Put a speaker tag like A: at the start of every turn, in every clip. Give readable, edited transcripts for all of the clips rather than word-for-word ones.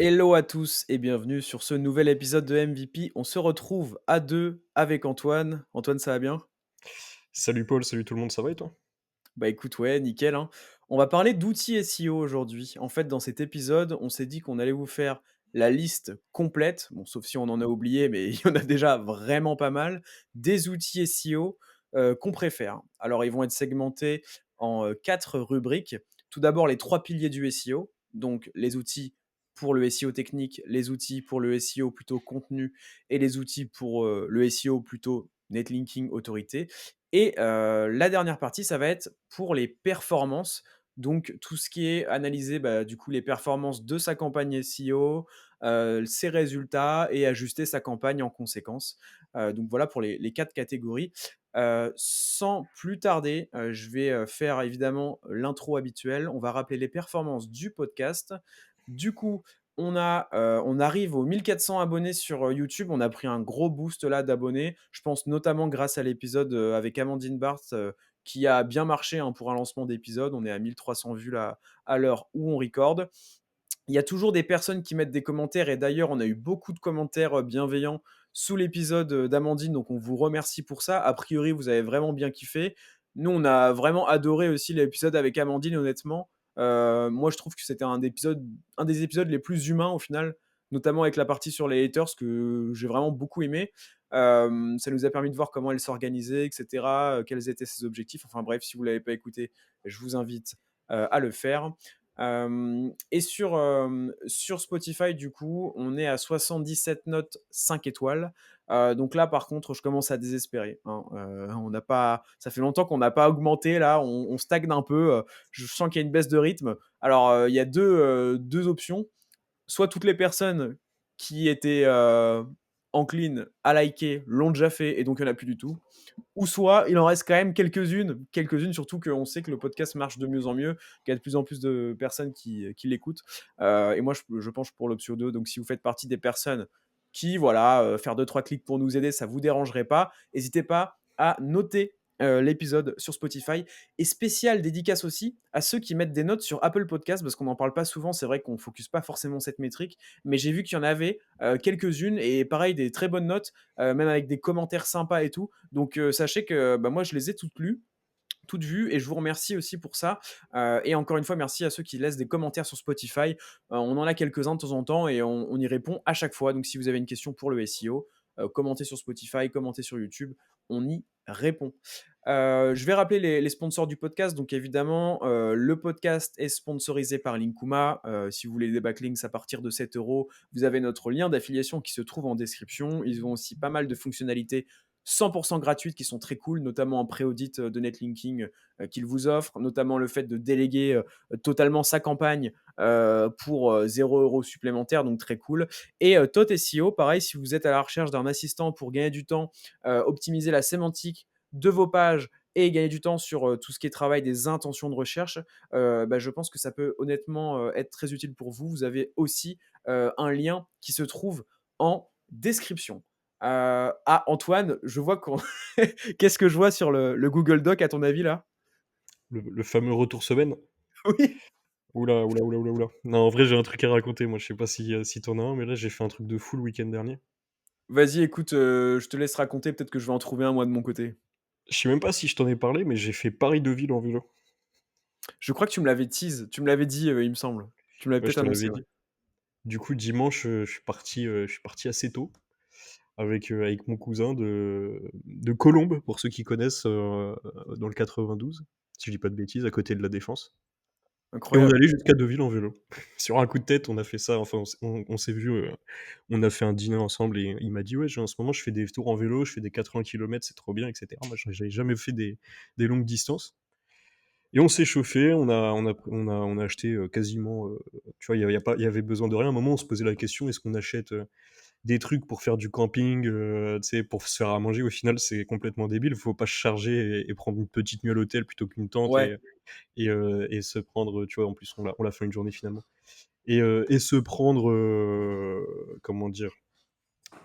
A: Hello à tous et bienvenue sur ce nouvel épisode de MVP. On se retrouve à deux avec Antoine. Antoine, ça va bien?
B: Salut Paul, salut tout le monde, ça va et toi?
A: Bah écoute, ouais, nickel, hein. On va parler d'outils SEO aujourd'hui. En fait, dans cet épisode, on s'est dit qu'on allait vous faire la liste complète, bon, sauf si on en a oublié, mais il y en a déjà vraiment pas mal, des outils SEO qu'on préfère. Alors, ils vont être segmentés en quatre rubriques. Tout d'abord, les trois piliers du SEO, donc les outils pour le SEO technique, les outils pour le SEO plutôt contenu et les outils pour le SEO plutôt netlinking autorité. Et la dernière partie, ça va être pour les performances, donc tout ce qui est analyser, bah, du coup, les performances de sa campagne SEO, ses résultats et ajuster sa campagne en conséquence. Donc voilà pour les 4 catégories. Sans plus tarder, je vais, faire évidemment l'intro habituelle. On va rappeler les performances du podcast. Du coup, on arrive aux 1 400 abonnés sur, YouTube. On a pris un gros boost là d'abonnés. Je pense notamment grâce à l'épisode, avec Amandine Barthes, qui a bien marché, hein, pour un lancement d'épisode. On est à 1 300 vues là, à l'heure où on record. Il y a toujours des personnes qui mettent des commentaires et d'ailleurs, on a eu beaucoup de commentaires, bienveillants sous l'épisode, d'Amandine, donc on vous remercie pour ça. A priori, vous avez vraiment bien kiffé. Nous, on a vraiment adoré aussi l'épisode avec Amandine, honnêtement. Moi, je trouve que c'était un des épisodes les plus humains au final, notamment avec la partie sur les haters que j'ai vraiment beaucoup aimé. Ça nous a permis de voir comment elle s'organisait et cetera, quels étaient ses objectifs. Enfin bref, si vous l'avez pas écouté, je vous invite, à le faire. Et sur Spotify, du coup, on est à 77 notes 5 étoiles. Donc là, par contre, je commence à désespérer, hein. On n'a pas ça fait longtemps qu'on n'a pas augmenté là, on stagne un peu, je sens qu'il y a une baisse de rythme. Alors, il y a 2 options. Soit toutes les personnes qui étaient, enclines à liker l'ont déjà fait et donc il y en a plus du tout. Ou soit il en reste quand même quelques-unes surtout qu'on sait que le podcast marche de mieux en mieux, qu'il y a de plus en plus de personnes qui l'écoutent. Et moi, je penche pour l'option 2. Donc, si vous faites partie des personnes qui, voilà, faire deux trois clics pour nous aider, ça vous dérangerait pas, n'hésitez pas à noter l'épisode sur Spotify. Et spécial dédicace aussi à ceux qui mettent des notes sur Apple Podcast, parce qu'on n'en parle pas souvent, c'est vrai qu'on ne focus pas forcément cette métrique, mais j'ai vu qu'il y en avait quelques-unes, et pareil, des très bonnes notes, même avec des commentaires sympas et tout. Donc sachez que bah, moi je les ai toutes lues, toutes vues, et je vous remercie aussi pour ça. Et encore une fois, merci à ceux qui laissent des commentaires sur Spotify. On en a quelques-uns de temps en temps et on y répond à chaque fois. Donc si vous avez une question pour le SEO, commentez sur Spotify, commentez sur YouTube, on y répond. Je vais rappeler les sponsors du podcast. Donc évidemment, le podcast est sponsorisé par Linkuma. Si vous voulez des backlinks à partir de 7 euros, vous avez notre lien d'affiliation qui se trouve en description. Ils ont aussi pas mal de fonctionnalités 100% gratuites qui sont très cool, notamment un pré-audit de netlinking qu'ils vous offrent, notamment le fait de déléguer totalement sa campagne pour 0 euros supplémentaires, donc très cool. Et Tot SEO, pareil, si vous êtes à la recherche d'un assistant pour gagner du temps, optimiser la sémantique de vos pages et gagner du temps sur tout ce qui est travail des intentions de recherche, bah, je pense que ça peut honnêtement être très utile pour vous. Vous avez aussi un lien qui se trouve en description. Ah, Antoine, je vois qu'on qu'est-ce que je vois sur le Google Doc à ton avis là?
B: Le fameux retour semaine?
A: Oui.
B: Oula, oula, oula, oula, oula. Non, en vrai, j'ai un truc à raconter, moi, je sais pas si tu as un, mais là, j'ai fait un truc de fou le week-end dernier.
A: Vas-y, écoute, je te laisse raconter, peut-être que je vais en trouver un moi de mon côté.
B: Je sais même pas si je t'en ai parlé, mais j'ai fait Paris-Deauville en vélo.
A: Je crois que tu me l'avais dit, il me semble. Tu me l'avais
B: Ouais, je
A: peut-être
B: te l'avais
A: annoncé, ouais.
B: dit. Du coup, dimanche, je suis parti assez tôt avec mon cousin de Colombes, pour ceux qui connaissent, dans le 92, si je dis pas de bêtises, à côté de La Défense. Et on est
A: Incroyable.
B: allé jusqu'à Deauville en vélo. Sur un coup de tête, on a fait ça, enfin on s'est vu, on a fait un dîner ensemble et il m'a dit: «Ouais, en ce moment, je fais des tours en vélo, je fais des 80 kilomètres, c'est trop bien» et cetera. Moi, j'avais jamais fait des longues distances et on s'est chauffé, on a acheté, quasiment, tu vois, il y avait besoin de rien. À un moment, on se posait la question: «Est-ce qu'on achète, des trucs pour faire du camping, tu sais, pour se faire à manger?» Au final, c'est complètement débile. Faut pas se charger et prendre une petite nuit à l'hôtel plutôt qu'une tente
A: Ouais.
B: et se prendre, tu vois, en plus, on l'a fait une journée finalement et se prendre, comment dire?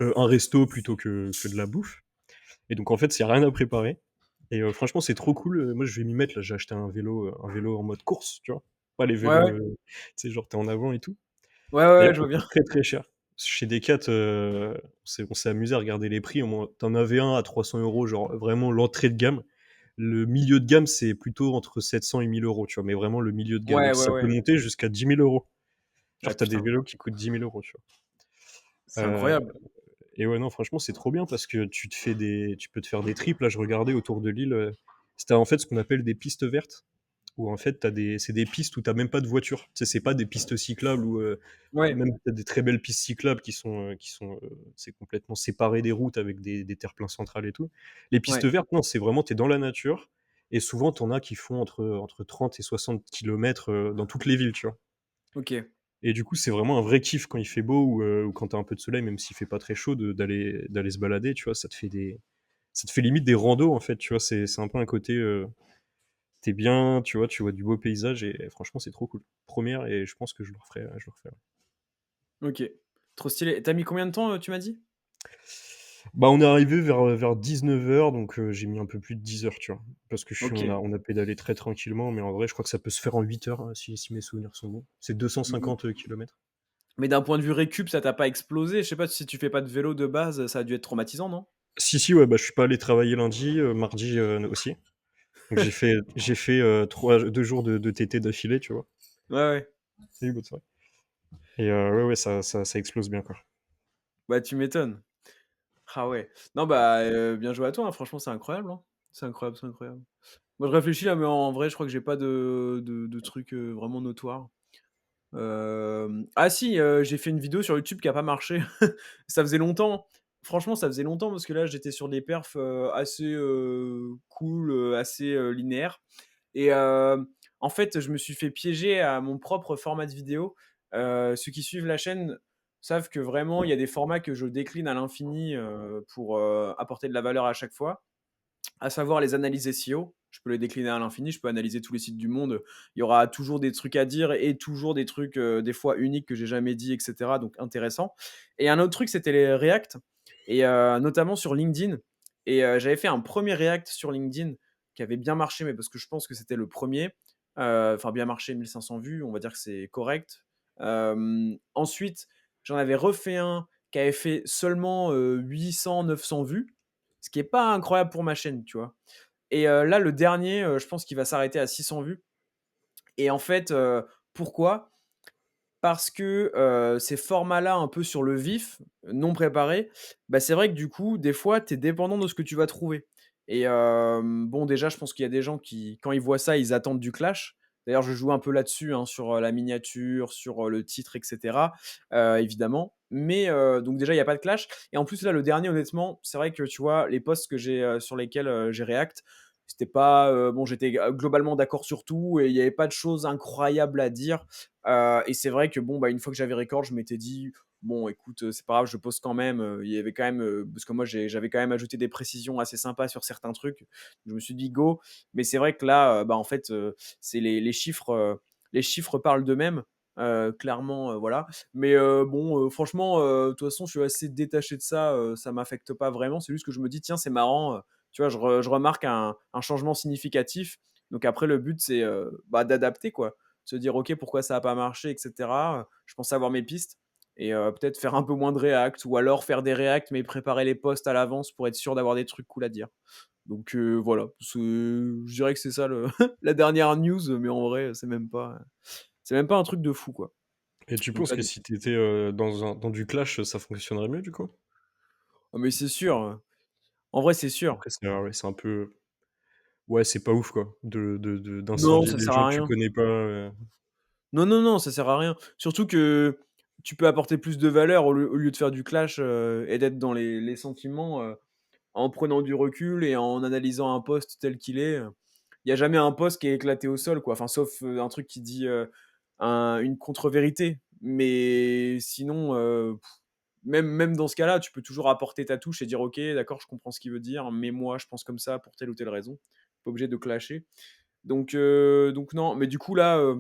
B: Un resto plutôt que de la bouffe et donc en fait, il y a rien à préparer et franchement, c'est trop cool, moi, je vais m'y mettre là. J'ai acheté un vélo en mode course, tu vois? Pas les
A: Ouais,
B: vélos,
A: ouais.
B: tu sais, genre, tu es en avant et tout
A: Ouais,
B: D'ailleurs,
A: ouais, je
B: ça
A: vois bien.
B: coûte très, très cher. Chez Decath, on s'est amusé à regarder les prix, au moins tu en avais un à 300 €, genre vraiment l'entrée de gamme. Le milieu de gamme, c'est plutôt entre 700 et 1 000 €, tu vois? Mais vraiment le milieu de gamme et
A: Ouais,
B: puis
A: ouais,
B: ça peut
A: ouais.
B: monter jusqu'à 10 000 €.
A: Ah
B: Genre, tu as des
A: putain,
B: vélos qui coûtent 10 000 €, tu vois?
A: c'est incroyable.
B: Et ouais, non, franchement, c'est trop bien parce que tu peux te faire des trips. Là, je regardais autour de Lille, c'était en fait ce qu'on appelle des pistes vertes, où en fait, c'est des pistes où tu as même pas de voiture. Tu sais, c'est pas des pistes cyclables où,
A: Ouais,
B: même tu as des très belles pistes cyclables c'est complètement séparé des routes avec des terre-pleins centrales et tout. Les pistes
A: ouais,
B: vertes, non, c'est vraiment, tu es dans la nature et souvent, tu en as qui font entre 30 et 60 kilomètres, dans toutes les villes, tu vois?
A: OK.
B: Et du coup, c'est vraiment un vrai kiff quand il fait beau ou quand tu as un peu de soleil, même s'il fait pas très chaud, d'aller se balader, tu vois? Ça te fait limite des randos, en fait, tu vois? C'est un peu un côté, tu bien, tu vois du beau paysage et franchement, c'est trop cool. Première et je pense que je le referai, ouais.
A: OK. Trop stylé. Tu as mis combien de temps, tu m'as dit?
B: Bah, on est arrivé vers 19 h, donc j'ai mis un peu plus de 10 heures, tu vois? Parce que je suis
A: OK.
B: on a pédalé très tranquillement, mais en vrai, je crois que ça peut se faire en 8 heures, si mes souvenirs sont bons. C'est
A: Mmh mh.
B: 250 kilomètres.
A: Mais d'un point de vue récup, ça t'a pas explosé? Je sais pas, si tu fais pas de vélo de base, ça a dû être traumatisant, non?
B: Si, si, ouais, bah, je suis pas allé travailler lundi, mardi, aussi. Donc j'ai fait, 2 jours de TT d'affilée, tu vois?
A: Ouais, ouais.
B: Salut, bonne soirée. Et ouais, ouais, ça explose bien, quoi.
A: Bah, tu m'étonnes. Ah ouais. Non, bah, bien joué à toi, hein, franchement, c'est incroyable, hein. C'est incroyable, c'est incroyable. Moi, je réfléchis là, mais en vrai, je crois que j'ai pas de trucs, vraiment notoires. Ah si, j'ai fait une vidéo sur YouTube qui a pas marché. Ça faisait longtemps. Franchement, ça faisait longtemps parce que là, j'étais sur des perfs, assez, cool, assez, linéaires et en fait, je me suis fait piéger à mon propre format de vidéo. Ceux qui suivent la chaîne savent que vraiment, il y a des formats que je décline à l'infini, pour, apporter de la valeur à chaque fois, à savoir les analyses SEO. Je peux les décliner à l'infini, je peux analyser tous les sites du monde. Il y aura toujours des trucs à dire et toujours des trucs, des fois uniques que j'ai jamais dit, et cetera, donc intéressant. Et un autre truc, c'était les React et notamment sur LinkedIn et j'avais fait un premier React sur LinkedIn qui avait bien marché, mais parce que je pense que c'était le premier. Enfin bien marché, 1 500 vues, on va dire que c'est correct. Ensuite, j'en avais refait un qui avait fait seulement, 800-900 vues, ce qui est pas incroyable pour ma chaîne, tu vois? Et là, le dernier, je pense qu'il va s'arrêter à 600 vues et en fait, pourquoi? Parce que, ces formats-là un peu sur le vif, non préparés, bah, c'est vrai que du coup, des fois, tu es dépendant de ce que tu vas trouver et bon, déjà, je pense qu'il y a des gens qui, quand ils voient ça, ils attendent du clash. D'ailleurs, je joue un peu là-dessus, hein, sur, la miniature, sur, le titre et cetera, évidemment. Mais donc déjà, il y a pas de clash et en plus, là, le dernier, honnêtement, c'est vrai que, tu vois, les posts que j'ai, sur lesquels, j'ai react, c'était pas, bon, j'étais, globalement d'accord sur tout et il y avait pas de choses incroyables à dire. Et c'est vrai que bon, bah, une fois que j'avais record, je m'étais dit: «Bon écoute, c'est pas grave, je pose quand même», il y avait quand même, parce que moi j'avais quand même ajouté des précisions assez sympas sur certains trucs. Je me suis dit: «Go», mais c'est vrai que là, bah, en fait, c'est les chiffres parlent d'eux-mêmes, clairement, voilà. Mais bon, franchement, de toute façon, je suis assez détaché de ça m'affecte pas vraiment. C'est juste que je me dis: «Tiens, c'est marrant», tu vois? Je remarque un changement significatif. Donc après le but c'est, bah, d'adapter quoi, se dire: «OK, pourquoi ça a pas marché?» et cetera. Je pensais avoir mes pistes et peut-être faire un peu moins de react ou alors faire des reacts mais préparer les posts à l'avance pour être sûr d'avoir des trucs cool à dire. Donc voilà, je dirais que c'est ça le la dernière news, mais en vrai, c'est même pas un truc de fou, quoi.
B: Et tu
A: Donc
B: penses que
A: vas-y.
B: si t'étais dans du clash, ça fonctionnerait mieux, du coup?
A: Oh mais c'est sûr, en vrai, c'est sûr.
B: Après ouais, c'est un peu ouais, c'est pas ouf, quoi,
A: Non,
B: d'incendier
A: ça
B: des
A: sert
B: gens
A: à
B: que tu
A: rien.
B: connais pas,
A: Non, non, non, ça sert à rien. Surtout que tu peux apporter plus de valeur au lieu de faire du clash, et d'être dans les sentiments, en prenant du recul et en analysant un post tel qu'il est. Il y a jamais un post qui est éclaté au sol, quoi. Enfin, sauf, un truc qui dit, une contre-vérité. Mais sinon, même dans ce cas-là, tu peux toujours apporter ta touche et dire: «OK, d'accord, je comprends ce qu'il veut dire, mais moi, je pense comme ça pour telle ou telle raison». Pas obligé de clasher. Donc non, mais du coup là,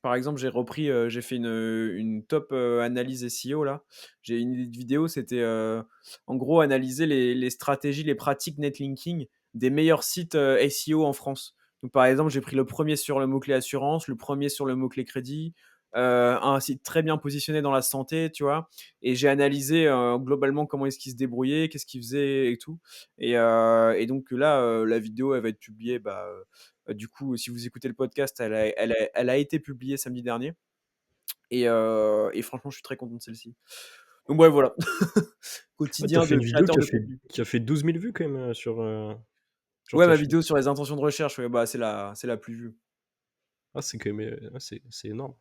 A: par exemple, j'ai fait une top, analyse SEO là. J'ai une vidéo, c'était, en gros analyser les stratégies, les pratiques netlinking des meilleurs sites, SEO en France. Donc par exemple, j'ai pris le premier sur le mot-clé assurance, le premier sur le mot-clé crédit, un site très bien positionné dans la santé, tu vois? Et j'ai analysé, globalement comment est-ce qu'il se débrouillait, qu'est-ce qu'il faisait et tout et donc là, la vidéo, elle va être publiée, du coup, si vous écoutez le podcast, elle a été publiée samedi dernier et franchement, je suis très content de celle-ci. Donc ouais, voilà.
B: Ouais, tu
A: Quotidien
B: fait
A: de
B: une vidéo
A: créateur
B: qui a
A: de
B: fait
A: contenu.
B: qui a fait 12 000 vues quand même, sur
A: Ouais,
B: ta
A: ma
B: chaîne?
A: vidéo sur les intentions de recherche, ouais, c'est la plus vue.
B: Ah, c'est quand même, ouais, c'est énorme.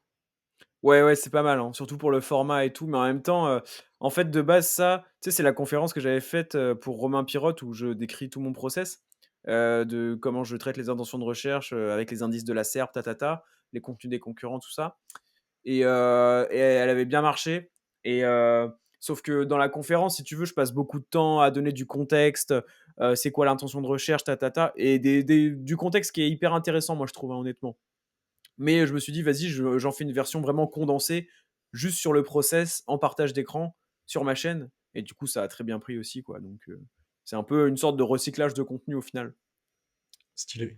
A: Ouais, ouais, c'est pas mal, hein, surtout pour le format et tout, mais en même temps, en fait, de base, ça, tu sais, c'est la conférence que j'avais faite, pour Romain Pirotte où je décris tout mon process, de comment je traite les intentions de recherche, avec les indices de la SERP, les contenus des concurrents, tout ça et elle avait bien marché et sauf que dans la conférence, si tu veux, je passe beaucoup de temps à donner du contexte, c'est quoi l'intention de recherche, et du contexte qui est hyper intéressant, moi, je trouve, hein, honnêtement. Mais je me suis dit: «Vas-y, j'en fais une version vraiment condensée, juste sur le process, en partage d'écran, sur ma chaîne» et du coup, ça a très bien pris aussi, quoi, donc c'est un peu une sorte de recyclage de contenu au final.
B: Stylé.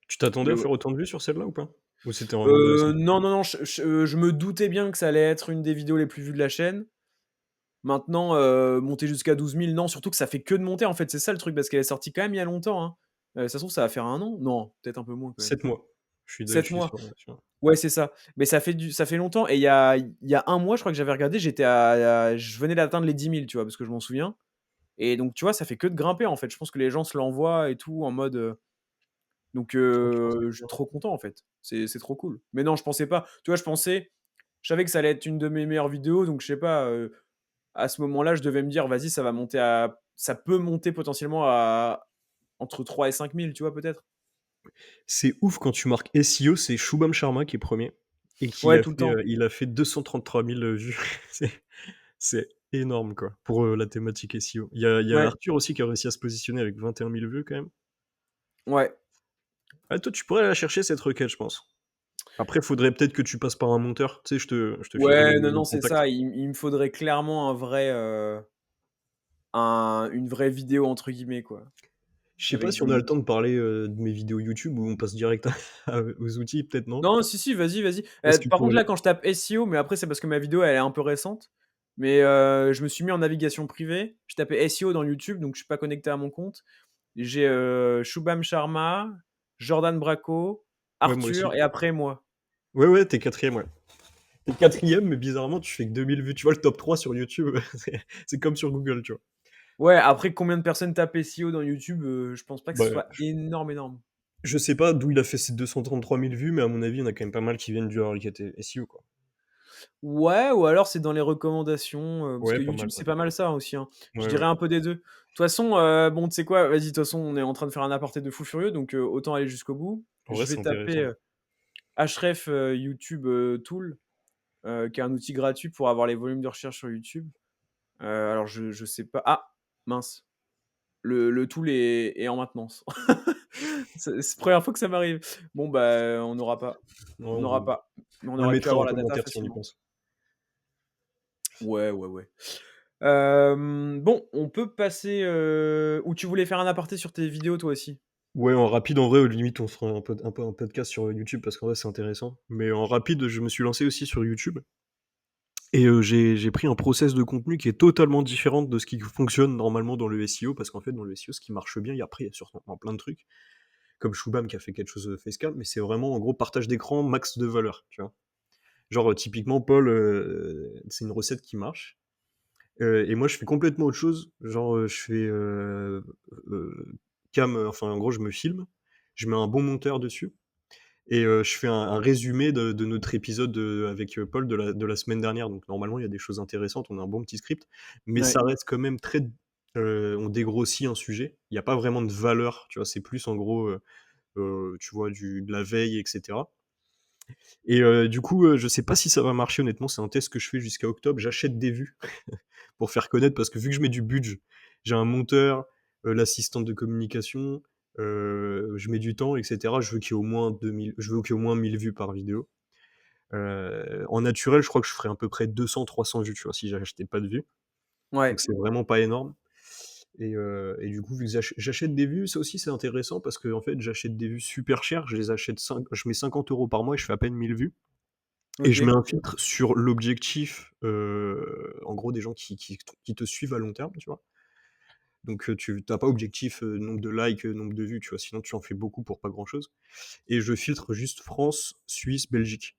B: Tu t'attendais
A: Mais
B: à
A: ouais.
B: faire autant de vues sur celle-là ou pas? Ou c'était en mode, c'est
A: Non, non, non, je me doutais bien que ça allait être une des vidéos les plus vues de la chaîne. Maintenant, monter jusqu'à 12 000, non, surtout que ça fait que de monter, en fait, c'est ça le truc, parce qu'elle est sortie quand même il y a longtemps, hein. Ça se trouve, ça va faire 1 an? Non, peut-être un peu moins quand même.
B: 7 mois. Je
A: 7
B: suis
A: mois?
B: sur
A: Ouais, c'est ça. Mais ça fait longtemps et il y a 1 mois, je crois que j'avais regardé, je venais d'atteindre les 10 000, tu vois? Parce que je m'en souviens et donc tu vois, ça fait que de grimper, en fait. Je pense que les gens se l'envoient et tout en mode, donc
B: franchement, c'est
A: je suis
B: bien.
A: trop content, en fait. C'est trop cool. Mais non, je pensais pas. Tu vois, je savais que ça allait être une de mes meilleures vidéos, donc je sais pas, à ce moment-là, je devais me dire: «Vas-y, ça peut monter potentiellement à entre 3 et 5 000, tu vois, peut-être?»
B: C'est ouf quand tu marques SEO, c'est Shubham Sharma qui est 1er et qui
A: Ouais,
B: a
A: tout le
B: fait,
A: temps.
B: il a fait 233 000 vues. C'est c'est énorme, quoi, pour, la thématique SEO. Il y a
A: Ouais,
B: Arthur aussi qui a réussi à se positionner avec 21 000 vues quand même.
A: ouais.
B: Ah, toi, tu pourrais la chercher cette requête, je pense. Après, faudrait peut-être que tu passes par un monteur. Tu sais, je te filerai
A: Ouais, non,
B: le
A: non, c'est
B: contact.
A: ça. Il me faudrait clairement une vraie «vidéo» entre guillemets, quoi.
B: Je sais pas
A: Avec
B: si on a
A: des
B: le temps de parler, de mes vidéos YouTube ou on passe direct aux outils, peut-être non?
A: non, si, si, vas-y, vas-y.
B: Parce que
A: Par
B: pour
A: contre,
B: les
A: là, quand je tape SEO, mais après, c'est parce que ma vidéo, elle est un peu récente, mais je me suis mis en navigation privée. Je tapais SEO dans YouTube, donc je suis pas connecté à mon compte. J'ai, Shubham Sharma, Jordan Bracco,
B: ouais, moi
A: Arthur
B: aussi.
A: et après moi.
B: Ouais, ouais, tu es 4e, ouais. Tu es 4e, mais bizarrement, tu fais que 2 000 vues. Tu vois, le top 3 sur YouTube, c'est comme sur Google, tu vois?
A: Ouais, après combien de personnes tapent SEO dans YouTube, je pense pas que ce
B: Bah,
A: soit énorme, énorme.
B: je sais pas d'où il a fait ses 233 000 vues, mais à mon avis, il y en a quand même pas mal qui viennent du requête SEO, quoi.
A: Ouais, ou alors c'est dans les recommandations, parce
B: Ouais,
A: que
B: pas
A: YouTube,
B: mal,
A: c'est
B: ouais.
A: pas mal ça aussi, hein. Je
B: Ouais,
A: dirais
B: ouais.
A: un peu des 2. De toute façon, bon, tu sais quoi? Vas-y, de toute façon, on est en train de faire un aparté de fou furieux, donc autant aller jusqu'au bout.
B: En vrai,
A: Je
B: c'est
A: vais taper,
B: intéressant.
A: Href, YouTube, Tool, qui est un outil gratuit pour avoir les volumes de recherche sur YouTube. Alors je sais pas mince, le tool est en maintenance. C'est 1re fois que ça m'arrive. Bon, bah, on n'aura pas.
B: Ouais,
A: On n'aura pas. Mais on
B: on le
A: aurait pu
B: mettra en
A: avoir la data
B: commentaire si on y
A: facilement.
B: pense.
A: Ouais, ouais, ouais. Bon, on peut passer, ou tu voulais faire un aparté sur tes vidéos toi aussi?
B: Ouais, en rapide, en vrai, limite, on fera un peu un podcast sur YouTube parce qu'en vrai, c'est intéressant. Mais en rapide, je me suis lancé aussi sur YouTube et j'ai pris un process de contenu qui est totalement différent de ce qui fonctionne normalement dans le SEO parce qu'en fait, dans le SEO, ce qui marche bien, il y a sûrement plein de trucs, comme Shubham qui a fait quelque chose de facecam, mais c'est vraiment, en gros, partage d'écran, max de valeur, tu vois? Genre, typiquement, Paul, c'est une recette qui marche, et moi, je fais complètement autre chose. Genre, je fais, heu, enfin, en gros, je me filme, je mets un bon monteur dessus et je fais un résumé de notre épisode, avec, Paul de la semaine dernière. Donc normalement, il y a des choses intéressantes, on a un bon petit script, mais
A: Ouais,
B: ça reste quand même très on dégrossit un sujet. Il y a pas vraiment de valeur, tu vois? C'est plus en gros, tu vois, de la veille et cetera et du coup, je sais pas si ça va marcher honnêtement, c'est un test que je fais jusqu'à octobre. J'achète des vues pour faire connaître parce que vu que je mets du budget, j'ai un monteur, l'assistante de communication, je mets du temps et cetera. Je veux qu'il y ait au moins 1 000 vues par vidéo. En naturel, je crois que je ferais à peu près 200-300 vues, tu vois, si j'achetais pas de vues. Donc
A: ouais,
B: c'est vraiment pas énorme et du coup, vu que j'achète des vues, ça aussi c'est intéressant parce qu'en fait, j'achète des vues super chères, je mets 50 € par mois et je fais à peine 1 000 vues et je mets
A: OK,
B: un filtre sur l'objectif, en gros des gens qui te suivent à long terme, tu vois? Donc, tu as pas objectif, nombre de likes, nombre de vues, tu vois? Sinon tu en fais beaucoup pour pas grand chose et je filtre juste France, Suisse, Belgique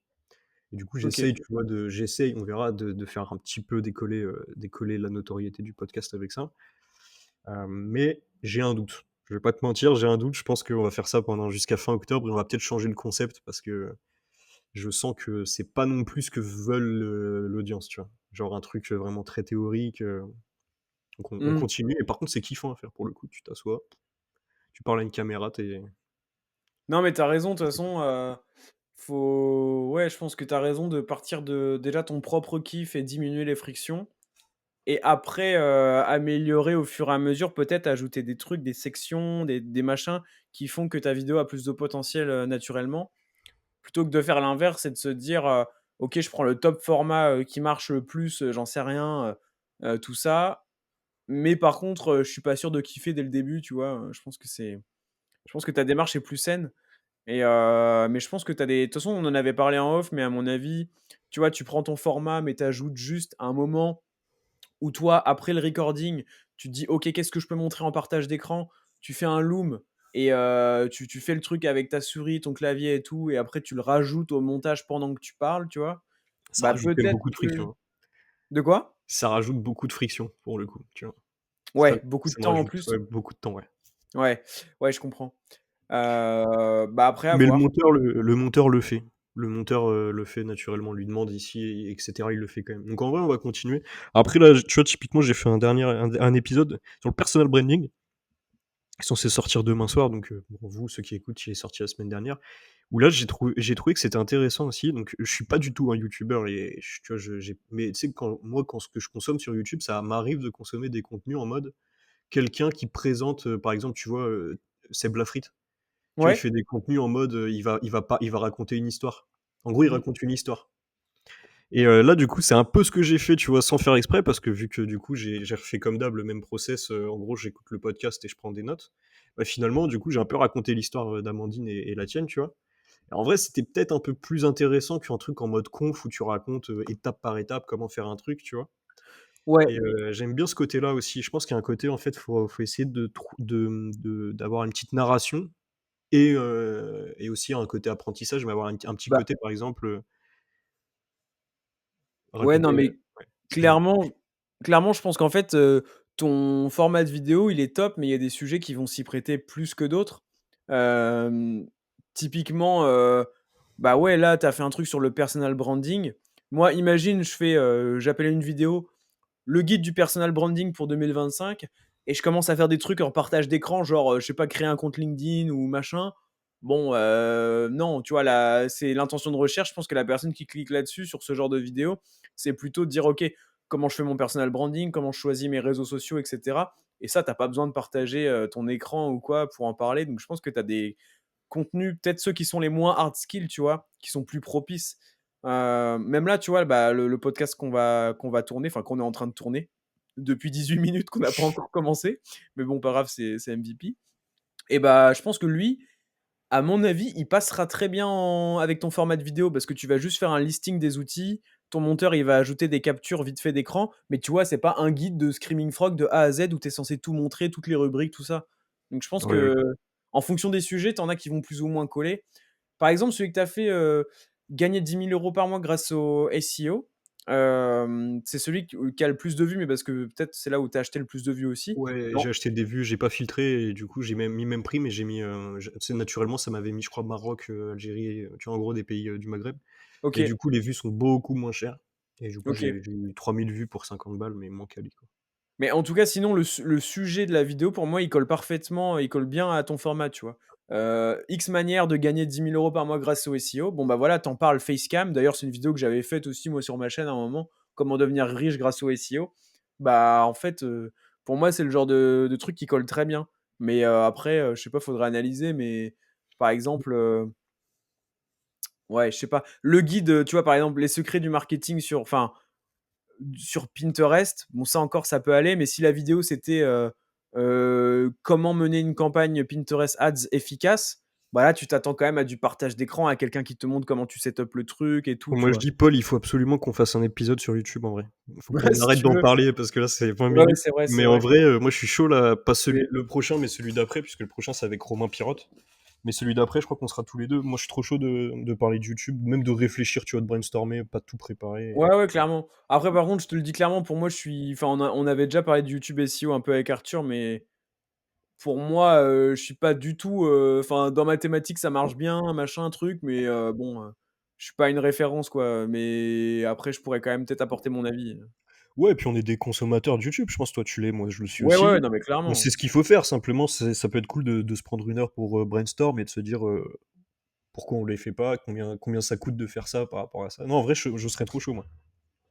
B: et du coup
A: OK.
B: j'essaye, tu vois, j'essaye, on verra, de faire un petit peu décoller la notoriété du podcast avec ça, mais j'ai un doute. Je vais pas te mentir, j'ai un doute. Je pense qu'on va faire ça pendant jusqu'à fin octobre et on va peut-être changer le concept parce que je sens que c'est pas non plus ce que veulent, l'audience, tu vois? Genre un truc, vraiment très théorique, donc on
A: Mmh.
B: continue et par contre c'est kiffant à faire pour le coup. Tu t'assois, tu parles à une caméra, tu
A: Non, mais t'as raison, de toute façon, faut ouais, je pense que t'as raison de partir de déjà ton propre kiff et diminuer les frictions et après, améliorer au fur et à mesure, peut-être ajouter des trucs, des sections, des machins qui font que ta vidéo a plus de potentiel, naturellement. Plutôt que de faire l'inverse et de se dire, «OK, je prends le top format, qui marche le plus, j'en sais rien, tout ça, mais par contre, je suis pas sûr de kiffer dès le début», tu vois? Je pense que ta démarche est plus saine et mais je pense que tu as des de toute façon, on en avait parlé en off, mais à mon avis, tu vois, tu prends ton format, mais tu ajoutes juste un moment où toi, après le recording, tu te dis: «OK, qu'est-ce que je peux montrer en partage d'écran?» Tu fais un loom et tu fais le truc avec ta souris, ton clavier et tout et après tu le rajoutes au montage pendant que tu parles, tu vois?
B: ça
A: Bah,
B: rajoute quand même
A: peut-être
B: beaucoup de
A: que
B: friction, hein.
A: de quoi?
B: Ça rajoute beaucoup de friction pour le coup, tu vois? Ça
A: Ouais, beaucoup de
B: ça me
A: temps en
B: rajoute,
A: plus?
B: ouais, beaucoup de temps, ouais.
A: Ouais, ouais, je comprends. Bah, après à
B: Mais le
A: voir.
B: monteur le monteur le fait. Le monteur, le fait naturellement. On lui demande ici et cetera, il le fait quand même. Donc en vrai, on va continuer. Après là, tu vois, typiquement, j'ai fait un épisode sur le personal branding, qui est censé sortir demain soir, donc pour vous, ceux qui écoutent, il est sorti la semaine dernière, où là, j'ai trouvé que c'était intéressant aussi. Donc je suis pas du tout un youtubeur et je tu vois, je j'ai mais tu sais, quand ce que je consomme sur YouTube, ça m'arrive de consommer des contenus en mode quelqu'un qui présente, par exemple, tu vois, Seb Lafrite. Tu vois, il
A: Ouais,
B: fait des contenus en mode, il va raconter une histoire. En gros, il
A: mmh,
B: raconte une histoire et là, du coup, c'est un peu ce que j'ai fait, tu vois, sans faire exprès parce que vu que, du coup, j'ai refait comme d'hab le même process, en gros, j'écoute le podcast et je prends des notes. Bah, finalement, du coup, j'ai un peu raconté l'histoire, d'Amandine et la tienne, tu vois? Et en vrai, c'était peut-être un peu plus intéressant qu'un truc en mode conf où tu racontes, étape par étape comment faire un truc, tu vois?
A: ouais,
B: Et j'aime bien ce côté-là aussi. Je pense qu'il y a un côté, en fait, faut essayer d'avoir une petite narration et aussi un côté apprentissage, mais avoir un petit
A: bah,
B: côté, par exemple,
A: ouais, non,
B: raconter,
A: mais
B: ouais, excuse-moi.
A: clairement clairement, je pense qu'en fait, ton format de vidéo, il est top, mais il y a des sujets qui vont s'y prêter plus que d'autres. Hem, Typiquement, bah, ouais, là, tu as fait un truc sur le personal branding. Moi, imagine, j'appelle une vidéo «Le guide du personal branding pour 2025» et je commence à faire des trucs en partage d'écran, genre, je sais pas, créer un compte LinkedIn ou machin. Bon, non, tu vois, là, c'est l'intention de recherche. Je pense que la personne qui clique là-dessus, sur ce genre de vidéo, c'est plutôt de dire: «OK, comment je fais mon personal branding? Comment je choisis mes réseaux sociaux?» et cetera et ça, tu as pas besoin de partager, ton écran ou quoi pour en parler. Donc je pense que tu as des contenus, peut-être ceux qui sont les moins hard skills, tu vois? Qui sont plus propices. Même là, tu vois, bah, le podcast qu'on va tourner, enfin qu'on est en train de tourner depuis 18 minutes, qu'on n'a pas encore commencé, mais bon, pas grave, c'est MVP et bah, je pense que lui, à mon avis, il passera très bien avec ton format de vidéo parce que tu vas juste faire un listing des outils. Ton monteur, il va ajouter des captures vite fait d'écran, mais tu vois, c'est pas un guide de Screaming Frog de A à Z où tu es censé tout montrer, toutes les rubriques, tout ça. Donc je pense
B: Ouais, OK.
A: que en fonction des sujets, tu en as qui vont plus ou moins coller. Par exemple, celui que tu as fait, gagner 10 000 € par mois grâce au SEO, c'est celui qui a le plus de vues, mais parce que peut-être c'est là où tu as acheté le plus de vues aussi.
B: Ouais,
A: Non?
B: j'ai acheté des vues, j'ai pas filtré et du coup, j'ai même prix, mais j'ai mis, je tu sais, naturellement, ça m'avait mis, je crois, Maroc, Algérie, tu vois, en gros, des pays, du Maghreb et
A: OK,
B: du coup, les vues sont beaucoup moins chères et du coup,
A: OK.
B: j'ai eu 3 000 vues pour 50 balles, mais moins quali, quoi.
A: Mais en tout cas, sinon, le sujet de la vidéo, pour moi, il colle parfaitement, il colle bien à ton format, tu vois? X manière de gagner 10 000 € par mois grâce au SEO. Bon, bah, voilà, t'en parles facecam. D'ailleurs, c'est une vidéo que j'avais faite aussi, moi, sur ma chaîne à un moment. Comment devenir riche grâce au SEO. Bah, en fait, pour moi, c'est le genre de truc qui colle très bien. Mais après, je sais pas, faudrait analyser, mais par exemple, ouais, je sais pas, le guide, tu vois, par exemple, les secrets du marketing sur Pinterest, bon ça encore ça peut aller, mais si la vidéo c'était, comment mener une campagne Pinterest Ads efficace, bah, là, tu t'attends quand même à du partage d'écran, à quelqu'un qui te montre comment tu setup le truc et tout, tu
B: Moi, je
A: vois?
B: dis: «Paul, il faut absolument qu'on fasse un épisode sur YouTube, en vrai. Il faut
A: Ouais,
B: qu'on
A: si
B: arrête
A: tu
B: d'en
A: veux.
B: parler parce que là, c'est 20
A: Ouais, ouais,
B: minutes».
A: c'est vrai, c'est
B: Mais en
A: vrai.
B: vrai, moi, je suis chaud là, pas
A: Mais
B: le prochain, mais celui d'après, puisque le prochain, c'est avec Romain Pirotte. Mais celui d'après, je crois qu'on sera tous les 2. Moi, je suis trop chaud de parler de YouTube, même de réfléchir, tu vois, de brainstormer, pas tout préparer.
A: ouais, ouais, clairement. Après, par contre, je te le dis clairement, pour moi, je suis enfin, on avait déjà parlé de YouTube SEO un peu avec Arthur, mais pour moi, je suis pas du tout, enfin, dans mathématiques, ça marche bien, machin, truc, mais bon, je suis pas une référence, quoi. Mais après, je pourrais quand même peut-être apporter mon avis.
B: Ouais, et puis on est des consommateurs de YouTube, je pense. Toi, tu l'es, moi, je le suis
A: Ouais, ouais,
B: aussi.
A: non, mais
B: On
A: clairement.
B: sait ce qu'il faut faire, simplement, ça peut être cool de se prendre 1 heure pour, brainstorm et de se dire, pourquoi on les fait pas, combien ça coûte de faire ça par rapport à ça. Non, en vrai, je serais trop chaud, moi.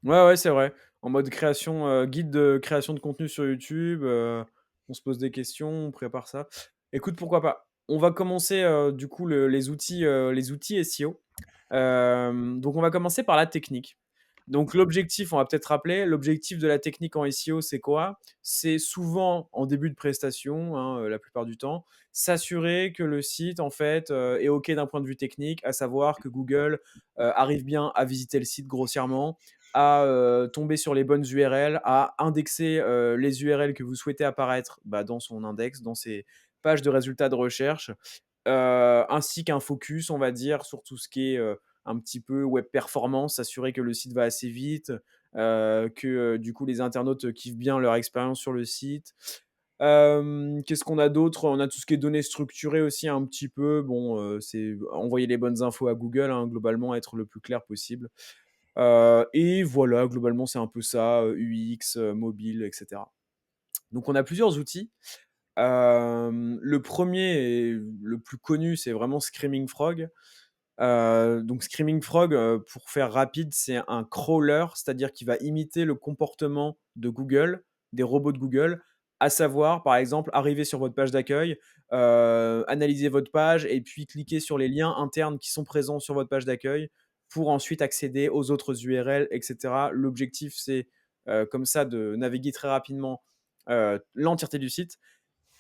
A: Ouais, ouais, c'est vrai. En mode création, guide de création de contenu sur YouTube, on se pose des questions, on prépare ça. Écoute, pourquoi pas? On va commencer, du coup, les outils SEO. Donc on va commencer par la technique. Donc l'objectif, on va peut-être rappeler, l'objectif de la technique en SEO, c'est quoi? C'est souvent en début de prestation, hein, la plupart du temps, s'assurer que le site, en fait, est OK d'un point de vue technique, à savoir que Google, arrive bien à visiter le site grossièrement, à, tomber sur les bonnes URL, à indexer, les URL que vous souhaitez apparaître, bah, dans son index, dans ses pages de résultats de recherche, ainsi qu'un focus, on va dire, sur tout ce qui est, un petit peu web performance, s'assurer que le site va assez vite, que, du coup, les internautes kiffent bien leur expérience sur le site. Qu'est-ce qu'on a d'autre? On a tout ce qui est données structurées aussi un petit peu. Bon, c'est envoyer les bonnes infos à Google, hein, globalement, être le plus clair possible. Et voilà, globalement, c'est un peu ça, UX, mobile et cetera. Donc on a plusieurs outils. Le premier et le plus connu, c'est vraiment Screaming Frog. Donc Screaming Frog, pour faire rapide, c'est un crawler, c'est-à-dire qu'il va imiter le comportement de Google, des robots de Google, à savoir, par exemple, arriver sur votre page d'accueil, analyser votre page et puis cliquer sur les liens internes qui sont présents sur votre page d'accueil pour ensuite accéder aux autres URL et cetera. L'objectif, c'est, comme ça de naviguer très rapidement, l'entièreté du site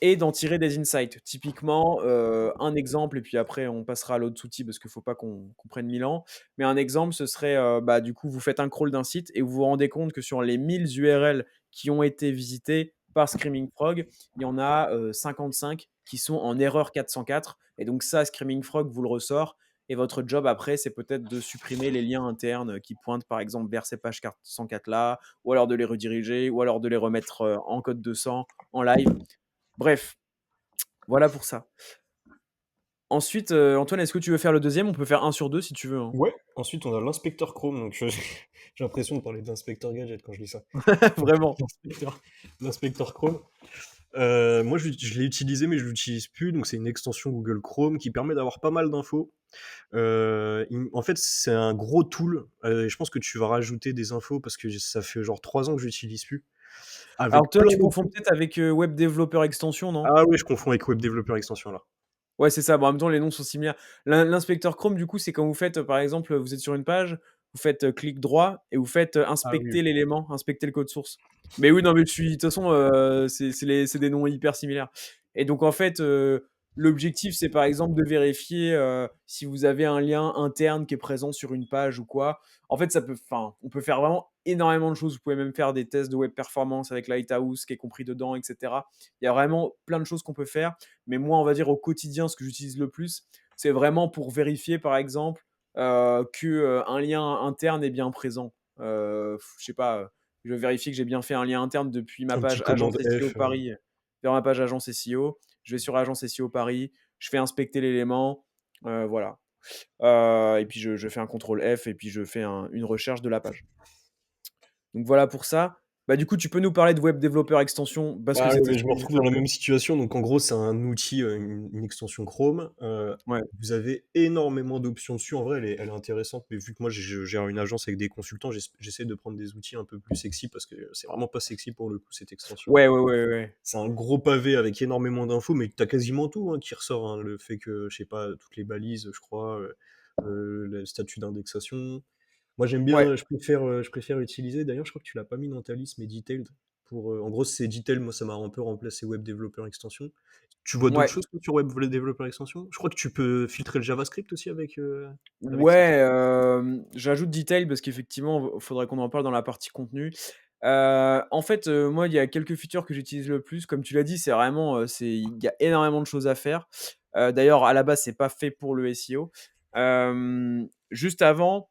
A: et d'en tirer des insights. Typiquement, un exemple et puis après on passera à l'autre outil parce qu'il faut pas qu'on prenne 1000 ans. Mais un exemple, ce serait, bah, du coup, vous faites un crawl d'un site et vous vous rendez compte que sur les 1000 URL qui ont été visités par Screaming Frog, il y en a, 55 qui sont en erreur 404 et donc ça, Screaming Frog vous le ressort et votre job après, c'est peut-être de supprimer les liens internes, qui pointent par exemple vers ces pages 404 là, ou alors de les rediriger, ou alors de les remettre, en code 200, en live. Bref, voilà pour ça. Ensuite, Antoine, est-ce que tu veux faire le deuxième? On peut faire un sur 2 si tu veux, hein.
B: Ouais, ensuite, on a l'inspecteur Chrome, donc j'ai l'impression de parler d'inspecteur gadget quand je dis ça.
A: Vraiment.
B: L'inspecteur l'inspecteur Chrome. Moi, je l'ai utilisé, mais je l'utilise plus. Donc, c'est une extension Google Chrome qui permet d'avoir pas mal d'infos. En fait, c'est un gros tool. Je pense que tu vas rajouter des infos parce que ça fait genre 3 ans que je l'utilise plus. Avec
A: Alors toi,
B: plein
A: tu confonds
B: d'options.
A: peut-être avec, Web Developer Extension, non?
B: Ah oui, je confonds avec Web Developer Extension là.
A: Ouais, c'est ça. Bon, en même temps, les noms sont similaires. L'inspecteur Chrome, du coup, c'est quand vous faites, par exemple, vous êtes sur une page, vous faites, clic droit et vous faites,
B: Ah oui,
A: inspecter l'élément, inspecter le code source. Mais oui, non, mais de toute façon, c'est des noms hyper similaires et donc en fait, l'objectif, c'est par exemple de vérifier, si vous avez un lien interne qui est présent sur une page ou quoi. En fait, ça peut enfin, on peut faire vraiment énormément de choses. Vous pouvez même faire des tests de web performance avec Lighthouse qui est compris dedans et cetera. Il y a vraiment plein de choses qu'on peut faire. Mais moi, on va dire au quotidien, ce que j'utilise le plus, c'est vraiment pour vérifier, par exemple, que, un lien interne est bien présent. Je sais pas, je veux vérifier que j'ai bien fait un lien interne depuis ma
B: un petit
A: page agence
B: commande
A: SEO
B: F.
A: Paris vers ma page agence SEO. Je vais sur agence SEO Paris, je fais inspecter l'élément, voilà. Et puis je fais un contrôle F et puis je fais une recherche de la page. Donc voilà pour ça. Bah, du coup, tu peux nous parler de Web Developer Extension parce que
B: Bah,
A: c'était
B: ouais,
A: ce
B: je
A: que
B: me
A: je
B: retrouve
A: disais
B: dans la
A: après.
B: même situation. Donc, en gros, c'est un outil, une extension Chrome.
A: Ouais.
B: Vous avez énormément d'options dessus. En vrai, elle est intéressante, mais vu que moi, je gère une agence avec des consultants, j'essaie de prendre des outils un peu plus sexy parce que c'est vraiment pas sexy pour le coup, cette extension.
A: Ouais, ouais, ouais, ouais.
B: C'est un gros pavé avec énormément d'infos, mais tu as quasiment tout, hein, qui ressort, hein. Le fait que, je sais pas, toutes les balises, je crois, le statut d'indexation. Moi, j'aime
A: Ouais.
B: bien, je préfère utiliser d'ailleurs, je crois que tu l'as pas mis dans ta liste, mais Detailed pour, en gros, c'est Detail, moi, ça m'a un peu remplacé Web Developer Extension. Tu vois d'autres
A: Ouais.
B: choses toi sur Web Developer Extension? Je crois que tu peux filtrer le JavaScript aussi avec ça.
A: Ouais, j'ajoute Detail parce qu'effectivement, faudrait qu'on en parle dans la partie contenu. En fait, moi, il y a quelques features que j'utilise le plus. Comme tu l'as dit, c'est vraiment, il y a énormément de choses à faire. D'ailleurs, à la base, c'est pas fait pour le SEO. Juste avant,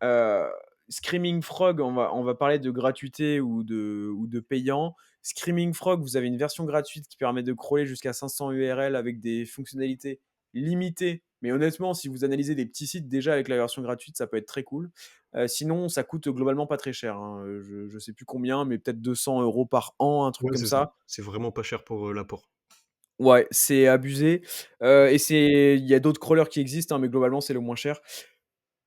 A: Heu, Screaming Frog, on va parler de gratuité ou de payant. Screaming Frog, vous avez une version gratuite qui permet de crawler jusqu'à 500 URL avec des fonctionnalités limitées. Mais honnêtement, si vous analysez des petits sites, déjà avec la version gratuite, ça peut être très cool. Sinon, ça coûte globalement pas très cher, hein, je sais plus combien, mais peut-être 200 € par an, un truc
B: Ouais,
A: comme
B: c'est ça.
A: ça.
B: C'est vraiment pas cher pour, l'apport.
A: Ouais, c'est abusé, et il y a d'autres crawlers qui existent, hein, mais globalement, c'est le moins cher.